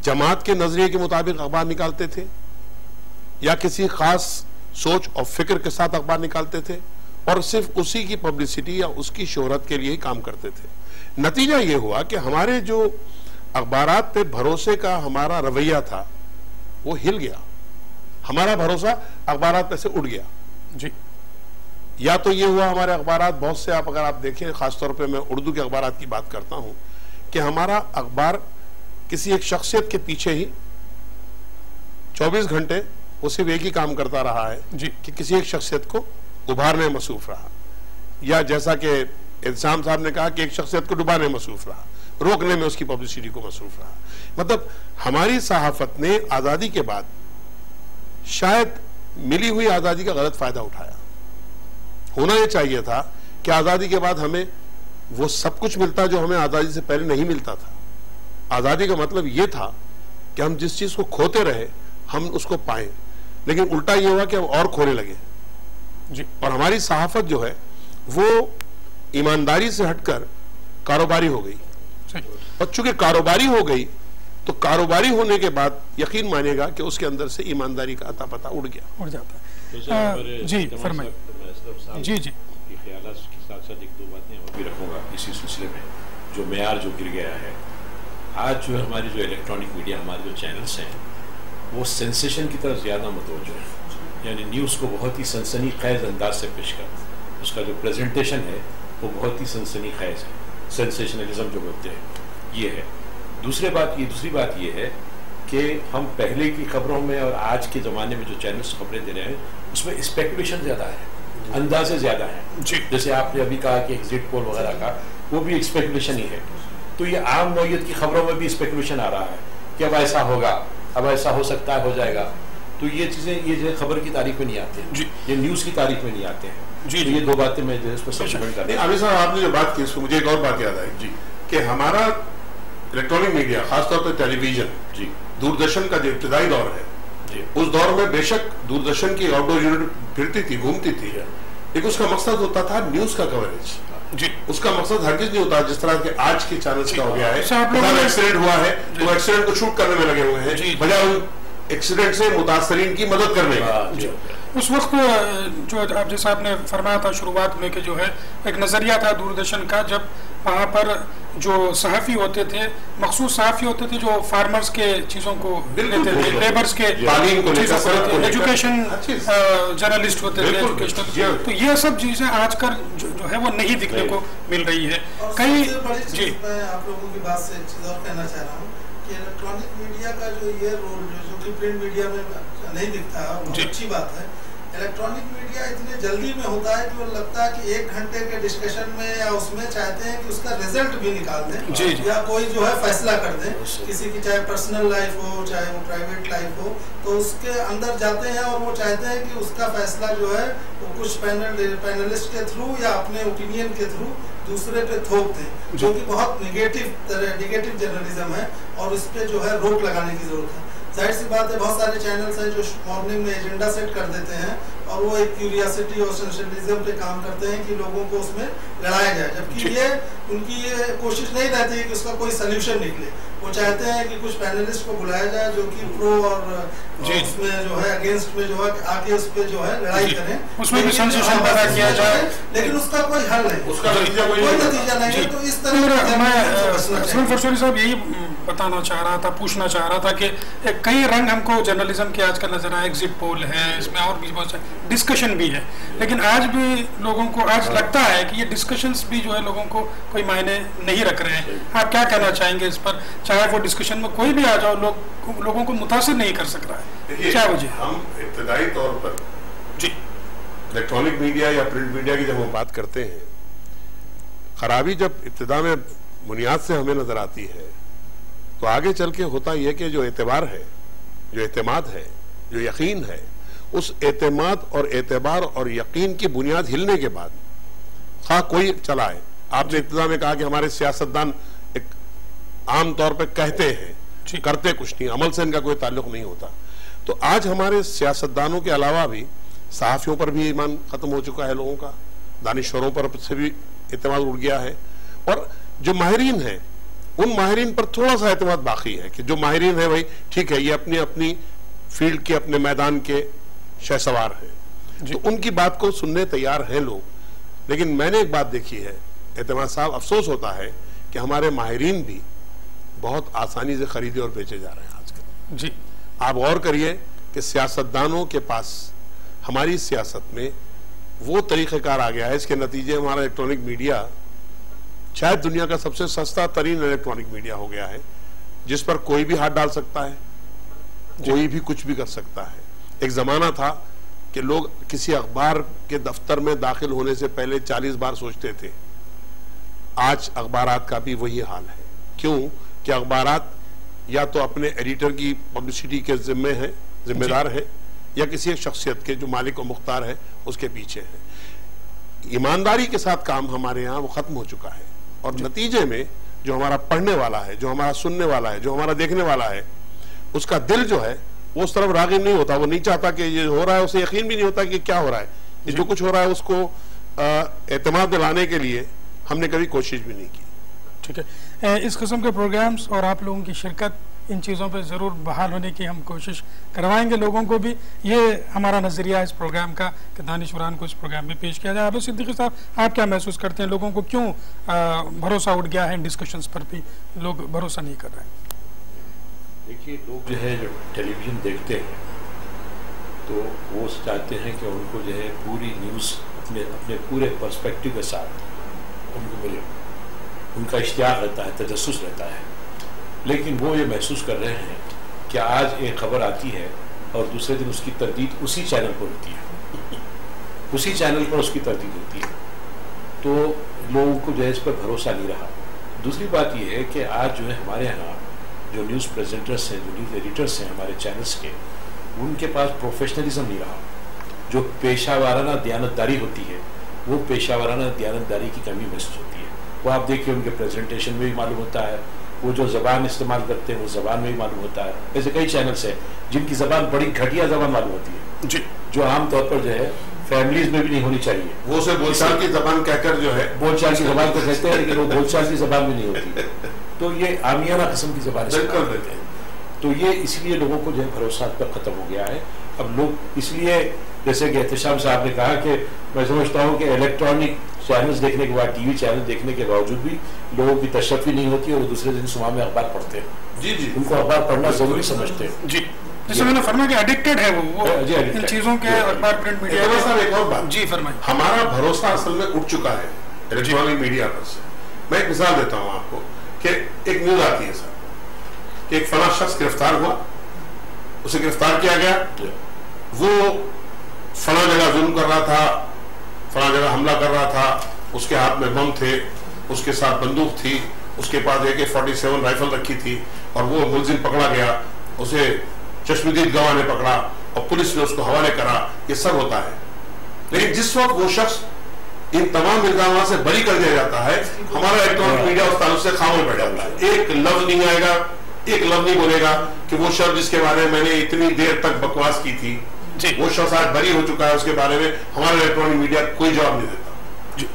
जमात के नजरिए के मुताबिक अखबार निकालते थे या किसी खास सोच और फिक्र के साथ अखबार निकालते थे और सिर्फ उसी की पब्लिसिटी या उसकी शोहरत के लिए ही काम करते थे। नतीजा ये हुआ कि हमारे जो अखबारात पे भरोसे का हमारा रवैया था वो हिल गया, हमारा भरोसा अखबारात पे से उड़ गया। जी, या तो ये हुआ हमारे अखबारात बहुत से, आप अगर आप देखें, खासतौर पे मैं उर्दू के अखबारात की बात करता हूं, कि हमारा अखबार किसी एक शख्सियत के पीछे ही 24 घंटे वो सिर्फ एक ही काम करता रहा है जी, कि किसी एक शख्सियत को उभारने में मसरूफ रहा, या जैसा कि इल्जाम साहब ने कहा कि एक शख्सियत को डुबाने में मसरूफ रहा, रोकने में उसकी पब्लिसिटी को मसरूफ रहा। मतलब हमारी सहाफत ने आज़ादी के बाद शायद मिली हुई आज़ादी का गलत फायदा उठाया। होना यह चाहिए था कि आज़ादी के बाद हमें वो सब कुछ मिलता जो हमें आज़ादी से पहले नहीं मिलता था। आज़ादी का मतलब ये था कि हम जिस चीज़ को खोते रहे हम उसको पाएं, लेकिन उल्टा ये हुआ कि हम और खोने लगे जी। और हमारी सहाफत जो है वो ईमानदारी से हटकर कारोबारी हो गई, और चूंकि कारोबारी हो गई तो कारोबारी होने के बाद यकीन मानेगा कि उसके अंदर से ईमानदारी का अता पता उड़ जाता है। जी फरमाइए। जी जी, ख्यालात के साथ साथ एक दो बातें और भी रखूँगा इसी सिलसिले में। जो मेयार जो गिर गया है आज, जो हमारी जो इलेक्ट्रॉनिक मीडिया, हमारे जो चैनल्स हैं वो सेंसेशन की तरफ ज़्यादा मतवज्जो है, यानी न्यूज़ को बहुत ही सनसनी खैज अंदाज से पेश कर, उसका जो प्रेजेंटेशन है वो बहुत ही सनसनी खैज है, सेंसेशनलिज्म जो बोलते हैं ये है। दूसरी बात ये है कि हम पहले की खबरों में और आज के ज़माने में जो चैनल्स खबरें दे रहे हैं उसमें स्पेकुलेशन ज़्यादा है, अंदाजे ज़्यादा है। जैसे आपने अभी कहा कि एग्जिट पोल वगैरह का, वो भी एक स्पेकुलेशन ही है। तो ये आम नौयत की खबरों में भी स्पेकुलेशन आ रहा है कि अब ऐसा होगा, अब ऐसा हो सकता है, हो जाएगा। तो ये चीज़ें, ये जो खबर की तारीख में नहीं आते हैं, ये न्यूज़ की तारीख में नहीं आते हैं जी। तो ये दो बातें मैं जो है इसको सप्लीमेंट करता हूं। आमिर साहब, आपने जो बात की उसको मुझे एक और बात याद आई जी, कि हमारा इलेक्ट्रॉनिक मीडिया, खासतौर पर टेलीविजन जी, दूरदर्शन का जो इब्तदाई दौर है जी, उस दौर में बेशक दूरदर्शन की आउटडोर यूनिट फिरती थी, घूमती थी, लेकिन उसका मकसद होता था न्यूज का कवरेज जी। उसका मकसद हरगिज नहीं होता जिस तरह के आज के चैनल्स का हो गया है। एक्सीडेंट हुआ है तो एक्सीडेंट को शूट करने में लगे हुए हैं बजाय उन एक्सीडेंट से मुतासरीन की मदद करने का। उस वक्त जो आप जैसा आपने फरमाया था शुरुआत में कि जो है एक नज़रिया था दूरदर्शन का, जब वहाँ पर जो सहाफ़ी होते थे, मखसूस सहाफ़ी होते थे जो फार्मर्स के चीज़ों को लेते थे, लेबर्स के एजुकेशन जर्नलिस्ट होते थे, एजुकेशनल। तो ये सब चीज़ें आजकल जो है वो नहीं दिखने को मिल रही है। कई जी, मैं आप लोगों की बात से एक चीज़ और कहना चाह रहा हूँ कि इलेक्ट्रॉनिक मीडिया का जो ये रोल जो कि प्रिंट मीडिया में नहीं दिखता, बहुत अच्छी बात है। इलेक्ट्रॉनिक मीडिया इतने जल्दी में होता है कि वो लगता है कि 1 घंटे के डिस्कशन में या उसमें चाहते हैं कि उसका रिजल्ट भी निकाल दें या कोई जो है फैसला कर दें, किसी की चाहे पर्सनल लाइफ हो चाहे वो प्राइवेट लाइफ हो, तो उसके अंदर जाते हैं और वो चाहते हैं कि उसका फैसला जो है वो कुछ पैनलिस्ट के थ्रू या अपने ओपिनियन के थ्रू दूसरे पे थोपते हैं, जो कि बहुत निगेटिव जर्नलिज्म है और इस पे जो है रोक लगाने की जरूरत है। जाहिर सी बात है, बहुत सारे चैनल्स हैं जो मॉर्निंग में एजेंडा सेट कर देते हैं और वो एक क्यूरियोसिटी और सेंसेशनलिज्म पे काम करते हैं कि लोगों को उसमें लड़ाया जाए, जबकि ये उनकी ये कोशिश नहीं रहती है कि उसका कोई सोल्यूशन निकले। वो चाहते हैं कि कुछ पैनलिस्ट को बुलाया जाए जो कि प्रो और उसमें जो है अगेंस्ट में जो है आके उस पे जो है लड़ाई करें, उसमें भी सेंसेशन पैदा किया जाए, लेकिन उसका कोई हल नहीं, उसका नतीजा कोई नहीं है। तो इस तरह मैं फरसोरी साहब यही बताना चाह रहा था, पूछना चाह रहा था कि कई रंग हमको जर्नलिज्म के आजकल नजर आए, एग्जिट पोल है, इसमें और भी बहुत सारे डिस्कशन भी है, लेकिन आज भी लोगों को आज लगता है कि ये डिस्कशंस भी जो है लोगों को कोई मायने नहीं रख रहे हैं। आप क्या कहना चाहेंगे इस पर? चाहे वो डिस्कशन में कोई भी आ जाओ, लोगों को मुतासिर नहीं कर सक रहा है, क्या वजह? हम इब्तदाई तौर पर जी इलेक्ट्रॉनिक मीडिया या प्रिंट मीडिया की जब हम बात करते हैं, खराबी जब इब्तिदा में बुनियाद से हमें नजर आती है तो आगे चल के होता यह कि जो एतबार है, जो एतमाद है, जो यकीन है, उस एतमाद और एतबार और यकीन की बुनियाद हिलने के बाद खा कोई चलाए। आपने इब्तिदा में कहा कि हमारे सियासतदान एक आम तौर पे कहते हैं, करते कुछ नहीं, अमल से इनका कोई ताल्लुक नहीं होता। तो आज हमारे सियासतदानों के अलावा भी सहाफियों पर भी ईमान खत्म हो चुका है लोगों का, दानिश्वरों पर से भी एतमाद उड़ गया है, और जो माहिरीन है उन माहिरीन पर थोड़ा सा एतमाद बाकी है कि जो माहिरीन है भाई ठीक है, ये अपनी अपनी फील्ड के अपने मैदान के शहसवार हैं, तो उनकी बात को सुनने तैयार हैं लोग। लेकिन मैंने एक बात देखी है एतमाद साहब, अफसोस होता है कि हमारे माहिरीन भी बहुत आसानी से खरीदे और बेचे जा रहे हैं आजकल। जी आप गौर करिए कि सियासतदानों के पास हमारी सियासत में वो तरीक़ेकार आ गया है, इसके नतीजे हमारा इलेक्ट्रॉनिक मीडिया शायद दुनिया का सबसे सस्ता तरीन इलेक्ट्रॉनिक मीडिया हो गया है, जिस पर कोई भी हाथ डाल सकता है, कोई भी कुछ भी कर सकता है। एक जमाना था कि लोग किसी अखबार के दफ्तर में दाखिल होने से पहले 40 बार सोचते थे, आज अखबारात का भी वही हाल है। क्यों कि अखबारात या तो अपने एडिटर की पब्लिसिटी के जिम्मेदार है या किसी एक शख्सियत के जो मालिक और मुख्तार है उसके पीछे है। ईमानदारी के साथ काम हमारे यहाँ वो खत्म हो चुका है, और नतीजे में जो हमारा पढ़ने वाला है, जो हमारा सुनने वाला है, जो हमारा देखने वाला है, उसका दिल जो है वो उस तरफ राग़िब नहीं होता, वो नहीं चाहता कि ये हो रहा है, उसे यकीन भी नहीं होता कि क्या हो रहा है, ये जो कुछ हो रहा है उसको एतमाद दिलाने के लिए हमने कभी कोशिश भी नहीं की। ठीक है, इस किस्म के प्रोग्राम्स और आप लोगों की शिरकत इन चीज़ों पे ज़रूर बहाल होने की हम कोशिश करवाएंगे लोगों को भी। ये हमारा नज़रिया इस प्रोग्राम का कि दानिशवरान को इस प्रोग्राम में पेश किया जाए। अब सिद्दीकी साहब, आप क्या महसूस करते हैं, लोगों को क्यों भरोसा उठ गया है इन डिस्कशंस पर भी लोग भरोसा नहीं कर रहे हैं? देखिए, लोग जो है जो टेलीविज़न देखते हैं तो वो चाहते हैं कि उनको जो है पूरी न्यूज़ अपने पूरे पर्सपेक्टिव के साथ उनको मिले, उनका इश्तियाक रहता है, तजस्सुस रहता है। लेकिन वो ये महसूस कर रहे हैं कि आज एक खबर आती है और दूसरे दिन उसकी तरदीद उसी चैनल पर होती है, उसी चैनल पर उसकी तरदीद होती है, तो लोगों को जो है इस पर भरोसा नहीं रहा। दूसरी बात यह है कि आज जो है हमारे यहाँ जो न्यूज़ प्रेजेंटर्स हैं, जो न्यूज़ एडिटर्स हैं हमारे चैनल्स के, उनके पास प्रोफेशनलिज्म नहीं रहा। जो पेशावाराना दयानतदारी होती है वो पेशावाराना दयानतदारी की कमी महसूस होती है। वो आप देखिए उनके प्रेजेंटेशन में भी मालूम होता है, वो जो ज़बान इस्तेमाल करते हैं वो ज़बान में भी मालूम होता है। ऐसे कई चैनल्स हैं जिनकी ज़बान बड़ी घटिया ज़बान मालूम होती है जी, जो आमतौर पर जो है फैमिलीज में भी नहीं होनी चाहिए। वो से बोलचाल की ज़बान कहकर जो है बोलचाल की ज़बान को कहते हैं, लेकिन वो बोलचाल की ज़बान में नहीं होती, तो ये आमियाना किस्म की ज़बान इस्तेमाल करते हैं। तो ये इसलिए लोगों को जो है भरोसा पर ख़त्म हो गया है। अब लोग इसलिए, जैसे कि एहतशाम साहब ने कहा कि मैं समझता हूँ कि इलेक्ट्रॉनिक चैनल्स देखने के बाद, टीवी चैनल देखने के बावजूद भी लोगों की तशफ़ी नहीं होती और वो दूसरे दिन सुबह में अखबार पढ़ते हैं। जी जी, उनको अखबार पढ़ना ज़रूरी समझते हैं जी। जैसे मैंने फरमाया कि एडिक्टेड है वो इन चीज़ों के, अखबार प्रिंट मीडिया। एक और बात जी फरमाइए। हमारा भरोसा असल में उठ चुका है इलेक्ट्रॉनिक मीडिया पर से। मैं एक मिसाल देता हूँ आपको कि एक न्यूज़ आती है सर कि एक फला शख्स गिरफ्तार हुआ, उसे गिरफ्तार किया गया, वो फला जगह जुल्म कर रहा था, फला जगह हमला कर रहा था, उसके हाथ में बम थे, उसके साथ बंदूक थी, उसके पास AK-47 राइफल रखी थी, और वो मुलजिम पकड़ा गया, उसे चश्मदीद गवाह ने पकड़ा और पुलिस ने उसको हवाले करा। ये सब होता है। लेकिन जिस वक्त वो शख्स इन तमाम इल्जामात से बरी कर दिया जाता है, हमारा इलेक्ट्रॉनिक मीडिया उस ताल्लुक से खामोश बैठ जाता है। एक लफ्ज नहीं आएगा, एक लफ्ज नहीं बोलेगा कि वो शब्द जिसके बारे में मैंने इतनी देर तक बकवास की थी वो शख्स आज बरी हो चुका है, उसके बारे में हमारा इलेक्ट्रॉनिक मीडिया कोई जवाब नहीं देता,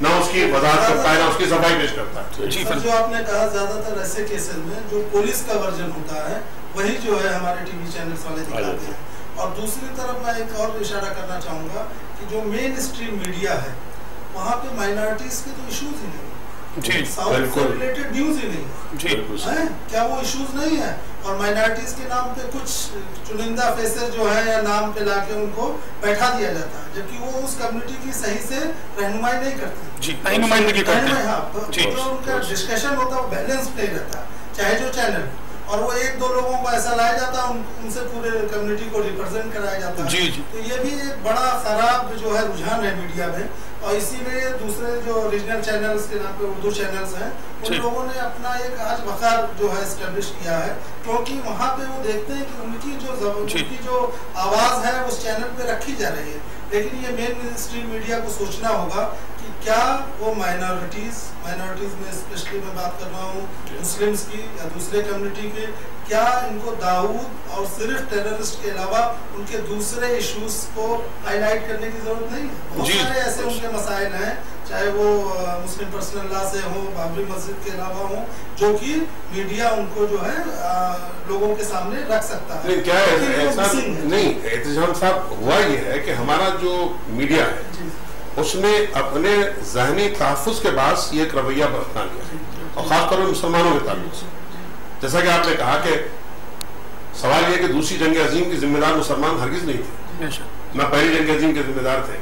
ना उसकी वजाहत करता है, ना उसकी सफाई पेश करता है। सर, जो आपने कहा ज्यादातर ऐसे केसेस में जो पुलिस का वर्जन होता है वही जो है हमारे टीवी चैनल्स वाले दिखाते हैं। और दूसरी तरफ मैं एक और इशारा करना चाहूंगा कि जो मेन स्ट्रीम मीडिया है वहाँ पे माइनॉरिटीज के तो इश्यूज ही नहीं, साउथ से रिलेटेड न्यूज ही नहीं है, क्या वो इश्यूज नहीं है? और माइनॉरिटीज के नाम पे कुछ चुनिंदा फेसेस जो है या नाम पे लाके उनको बैठा दिया जाता है, जबकि वो उस कम्युनिटी की सही से रहनुमाई नहीं करते, नुमाइंदगी करते हैं। हाँ, जो उनका डिस्कशन होता है वो बैलेंस नहीं रहता, चाहे जो चैनल, और वो एक दो लोगों को ऐसा लाया जाता है उनसे पूरे कम्युनिटी को रिप्रेजेंट कराया जाता है। तो ये भी एक बड़ा खराब जो है रुझान है मीडिया में, और इसीलिए दूसरे जो रीजनल चैनल्स के नाम पे उर्दू चैनल्स हैं उन लोगों ने अपना एक आज वकार जो है एस्टेब्लिश किया है, क्योंकि वहाँ पे वो देखते हैं कि उनकी जो आवाज़ है उस चैनल पे रखी जा रही है। लेकिन ये मेन स्ट्रीम मीडिया को सोचना होगा कि क्या वो माइनॉरिटीज में स्पेशली मैं बात कर रहा हूँ मुस्लिम्स की या दूसरे कम्युनिटी के, क्या इनको दाऊद और सिर्फ टेररिस्ट के अलावा उनके दूसरे इश्यूज को हाईलाइट करने की जरूरत नहीं है? बहुत सारे ऐसे उनके मसाइल हैं, चाहे वो मुस्लिम पर्सनल लॉ से हो, बाबरी मस्जिद के अलावा हो, जो कि मीडिया उनको जो है लोगों के सामने रख सकता है। क्या है ऐसा नहीं, एहतजाम साहब, हुआ ये है कि हमारा जो मीडिया है उसने अपने ज़हनी तहफ़्फ़ुज़ के बाद ये एक रवैया बरतना लिया है, और खासतौर पर मुसलमानों के ताल्लुक से। जैसा कि आपने कहा कि सवाल ये कि दूसरी जंग अजीम की जिम्मेदार मुसलमान हरगिज नहीं थे, ना पहली जंग अजीम के जिम्मेदार थे।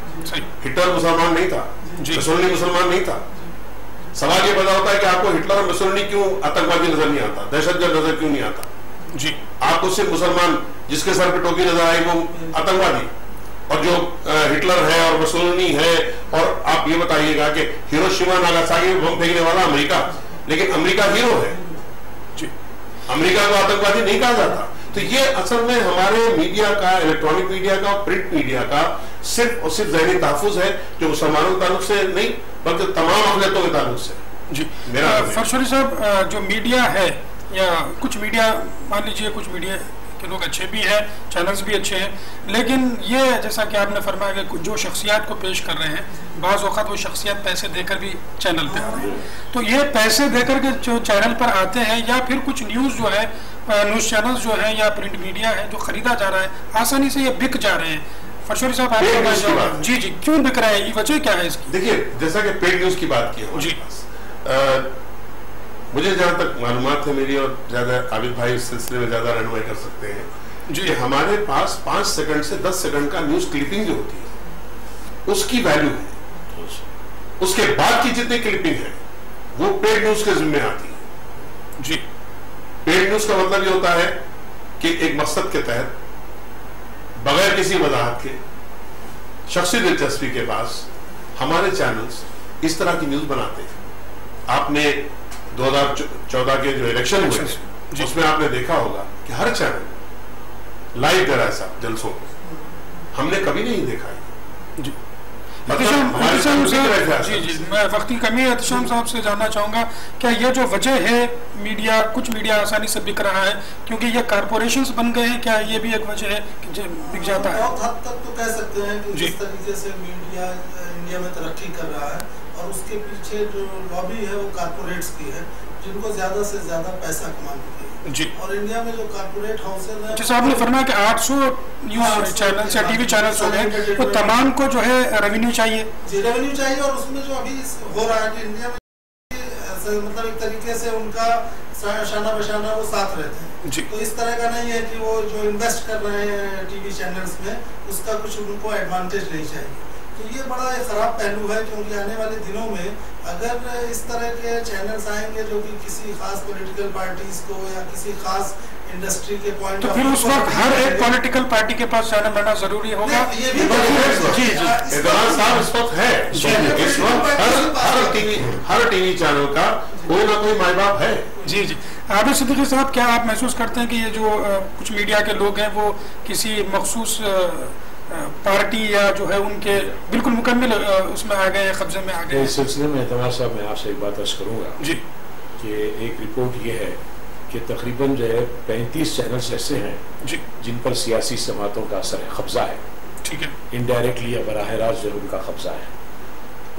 हिटलर मुसलमान नहीं था, मुसोलिनी मुसलमान नहीं था। सवाल ये पैदा होता है कि आपको हिटलर और मुसोलिनी क्यों आतंकवादी नजर नहीं आता, दहशतगर्द नजर क्यों नहीं आता? जी, आपको सिर्फ मुसलमान जिसके सर पे टोपी नजर आए वो आतंकवादी, और जो हिटलर है और मुसोलिनी है, और आप ये बताइएगा कि हिरोशिमा नागासाकी में बम फेंकने वाला अमेरिका, लेकिन अमेरिका हीरो है जी, अमेरिका को आतंकवादी नहीं कहा जाता। तो ये असल में हमारे मीडिया का, इलेक्ट्रॉनिक मीडिया का, प्रिंट मीडिया का सिर्फ और सिर्फ ज़हनी तहफ़्फ़ुज़ है, जो मुसलमानों के ताल्लुक से नहीं बल्कि तमाम अक़लियतों के ताल्लुक से। जी, मेरा फरशोरी साहब, जो मीडिया है या कुछ मीडिया, मान लीजिए कुछ मीडिया के लोग अच्छे भी हैं, चैनल्स भी अच्छे हैं, लेकिन ये जैसा कि आपने फरमाया कि जो शख्सियात को पेश कर रहे हैं, बाज़ वक़्त वो शख्सियत पैसे देकर भी चैनल पे आ रहे हैं, तो ये पैसे देकर के जो चैनल पर आते हैं, या फिर कुछ न्यूज़ जो है, न्यूज़ चैनल्स जो है या प्रिंट मीडिया है जो ख़रीदा जा रहा है, आसानी से ये बिक जा रहे हैं। फरशोरी साहब, आप जी जी क्यों बिक रहे हैं, ये वजह क्या है इसकी? देखिए, जैसा कि पेड न्यूज़ की बात की जी, मुझे जहाँ तक मालूमात है मेरी, और ज़्यादा आबिद भाई इस सिलसिले में ज़्यादा रहनुमाई कर सकते हैं जी, हमारे पास 5 सेकंड से 10 सेकंड का न्यूज़ क्लिपिंग जो होती है उसकी वैल्यू है, उसके बाद की जितनी क्लिपिंग है वो पेड न्यूज़ के जिम्मे आती है जी। पेड न्यूज़ का मतलब ये होता है कि एक मकसद के तहत बगैर किसी वजाहत के, शख्सी दिलचस्पी के पास हमारे चैनल्स इस तरह की न्यूज़ बनाते हैं। आपने 2014 के जो इलेक्शन हुए उसमें आपने देखा होगा कि हर चैनल लाइव दे रहा है साहब जलसों, हमने कभी नहीं देखा है जी। जी जी, मैं वक्ती कमी है, एहतशाम साहब से जानना चाहूँगा, क्या ये जो वजह है मीडिया, कुछ मीडिया आसानी से बिक रहा है क्योंकि ये कारपोरेशंस बन गए हैं, क्या ये भी एक वजह है कि बिक जाता है? बहुत हद तक तो कह सकते हैं कि जिस तरीके से मीडिया इंडिया में तरक्की कर रहा है, और उसके पीछे जो लॉबी है वो कारपोरेट्स की है, जिनको ज्यादा से ज्यादा पैसा कमाने की जी। और इंडिया में जो कारपोरेट हाउसेज हैं, जैसे आपने फरमाया कि 800 न्यूज चैनल्स या टीवी चैनल्स हो गए, तो तमाम को जो है रेवेन्यू चाहिए जी, रेवेन्यू चाहिए। और उसमें जो अभी हो रहा है कि इंडिया में मतलब एक तरीके से उनका शाना बशाना वो साथ रहते हैं जी। तो इस तरह का नहीं है कि वो जो इन्वेस्ट कर रहे हैं टीवी चैनल्स में उसका कुछ उनको एडवांटेज नहीं चाहिए। तो ये बड़ा एक ख़राब पहलू है, क्योंकि आने वाले दिनों में अगर इस तरह के चैनल्स आएंगे जो कि किसी खास पॉलिटिकल पार्टीज को या किसी खास इंडस्ट्री के पॉइंट, तो फिर उस वक्त हर एक पॉलिटिकल पार्टी के पास चैनल रहना जरूरी होगा। ये भी जी जी, साहब इस वक्त है, इस वक्त हर टीवी चैनल का कोई ना कोई माई बाप है। जी जी, आबिद सिद्दीकी साहब, क्या आप महसूस करते हैं कि ये जो कुछ मीडिया के लोग हैं वो किसी मखसूस पार्टी या जो है उनके बिल्कुल मुकम्मल उसमें आ गए, कब्जे में आ गए। इस सिलसिले में एतमाद साहब मैं आपसे एक बात अर्ज करूँगा जी कि एक रिपोर्ट ये है कि तकरीबन जो है 35 चैनल्स ऐसे हैं जी जिन पर सियासी जमातों का असर है, कब्जा है, ठीक है, इनडायरेक्टली या बराह रास्त जो है उनका कब्जा है।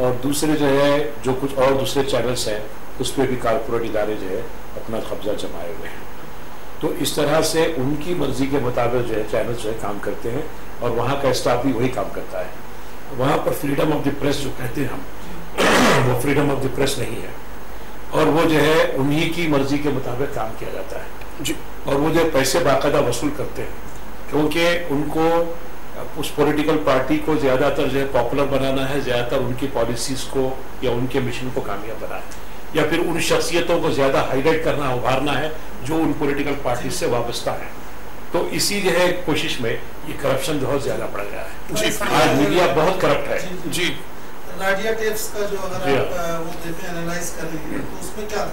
और दूसरे जो है जो कुछ और दूसरे चैनल्स हैं उस पर भी कारपोरेट इदारे जो है अपना कब्जा जमाए हुए हैं। तो इस तरह से उनकी मर्जी के मुताबिक जो है चैनल जो है काम करते हैं और वहाँ का स्टाफ भी वही काम करता है। वहाँ पर फ्रीडम ऑफ द प्रेस जो कहते हैं हम, वो फ्रीडम ऑफ द प्रेस नहीं है और वो जो है उन्हीं की मर्जी के मुताबिक काम किया जाता है जी। और वो जो पैसे बाकायदा वसूल करते हैं क्योंकि उनको उस पॉलिटिकल पार्टी को ज़्यादातर जो है पॉपुलर बनाना है, ज़्यादातर उनकी पॉलिसीज़ को या उनके मिशन को कामयाब बनाना है या फिर उन शख्सियतों को ज़्यादा हाईलाइट करना, उभारना है जो उन पॉलिटिकल पार्टी से वाबस्ता है। तो इसी जो है कोशिश में ये करप्शन बहुत ज़्यादा बढ़ गया है जी। आज मीडिया बहुत करप्ट है जी। राडिया टेप्स का जो अगर आप वो देखें एनालाइज करेंगे तो उसमें क्या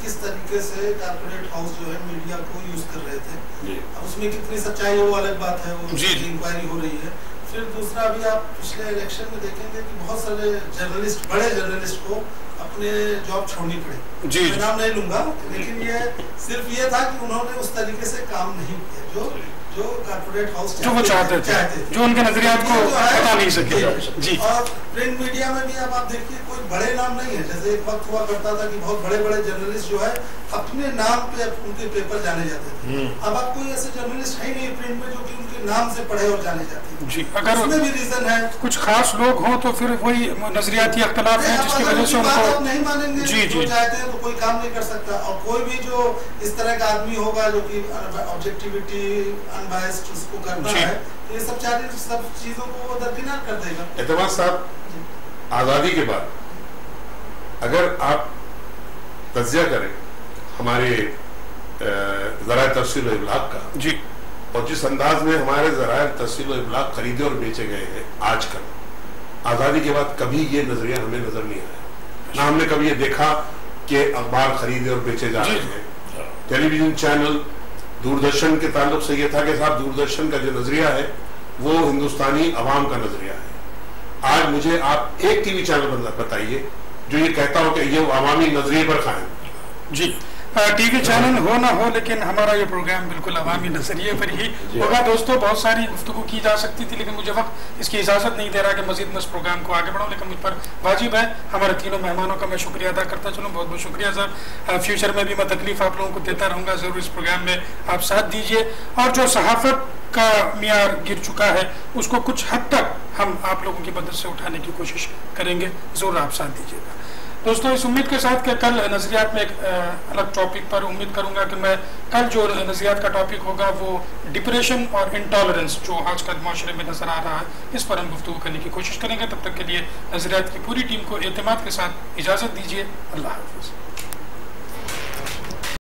किस तरीके से कारपोरेट हाउस जो है मीडिया को यूज कर रहे थे, अब उसमें कितनी सच्चाई है वो अलग बात है, वो इंक्वायरी हो रही है। फिर दूसरा भी आप पिछले इलेक्शन में देखेंगे कि बहुत सारे जर्नलिस्ट, बड़े जर्नलिस्ट को अपने जॉब छोड़नी पड़ी जी। मैं नाम नहीं लूंगा, लेकिन ये सिर्फ ये था कि उन्होंने उस तरीके से काम नहीं किया जो कारपोरेट हाउस जो वो चाहते थे, जो उनके नजरियात को बता नहीं सके जी। और प्रिंट मीडिया में भी अब आप देखिए कोई बड़े नाम नहीं है, जैसे एक वक्त हुआ करता था कि बहुत बड़े बड़े जर्नलिस्ट जो है अपने नाम पे उनके पेपर जाने जाते थे। अब आप कोई ऐसे जर्नलिस्ट है नहीं प्रिंट में जो कि उनके नाम से पढ़े और जाने जाते हैं जी। अगर उसमें भी रीजन है, कुछ खास लोग हों तो फिर वही नजरियाती अख्तिलाफ है जिसकी वजह से उनको नहीं मानेंगे जी जी चाहते हैं तो कोई काम नहीं कर सकता। और कोई भी जो इस तरह का आदमी होगा जो कि ऑब्जेक्टिविटी अनबायस्ड उसको करना है, तो ये सब चीजों को दरकिनार कर देगा। एतमाद साहब, आज़ादी के बाद अगर आप तज्जिया करें हमारे ज़राए तफसील व इब्लाग का जी, और जिस अंदाज में हमारे ज़राए तफसील व इब्लाग खरीदे और बेचे गए हैं आजकल, आज़ादी के बाद कभी ये नजरिया हमें नजर नहीं आया। ना हमने कभी ये देखा कि अखबार खरीदे और बेचे जा रहे हैं। टेलीविजन चैनल, दूरदर्शन के ताल्लुक से ये था कि साहब दूरदर्शन का जो नजरिया है वो हिंदुस्तानी अवाम का नजरिया है। आज मुझे आप एक टीवी चैनल बताइए जो ये कहता हो कि ये अवामी नजरिए पर कायम जी। टीवी चैनल हो ना हो, लेकिन हमारा ये प्रोग्राम बिल्कुल अवामी नजरिए पर ही होगा। दोस्तों, बहुत सारी गुफ्तगू की जा सकती थी लेकिन मुझे वक्त इसकी इजाज़त नहीं दे रहा कि मजीद मैं इस प्रोग्राम को आगे बढ़ाऊँ, लेकिन मुझ पर वाजिब है। हमारे तीनों मेहमानों का मैं शुक्रिया अदा करता चलूँ, बहुत बहुत शुक्रिया सर। फ्यूचर में भी मैं तकलीफ आप लोगों को देता रहूँगा, ज़रूर इस प्रोग्राम में आप साथ दीजिए। और जो सहाफ़त का मियार गिर चुका है उसको कुछ हद तक हम आप लोगों की मदद से उठाने की कोशिश करेंगे, ज़रूर आप साथ दीजिएगा। दोस्तों, इस उम्मीद के साथ कि कल नज़रियात में एक अलग टॉपिक पर उम्मीद करूंगा कि मैं कल जो नज़रियात का टॉपिक होगा वो डिप्रेशन और इंटॉलरेंस जो आजकल माशरे में नज़र आ रहा है, इस पर हम गुफ्तगू करने की कोशिश करेंगे। तब तक के लिए नज़रियात की पूरी टीम को एतमाद के साथ इजाज़त दीजिए। अल्लाह हाफ़िज़।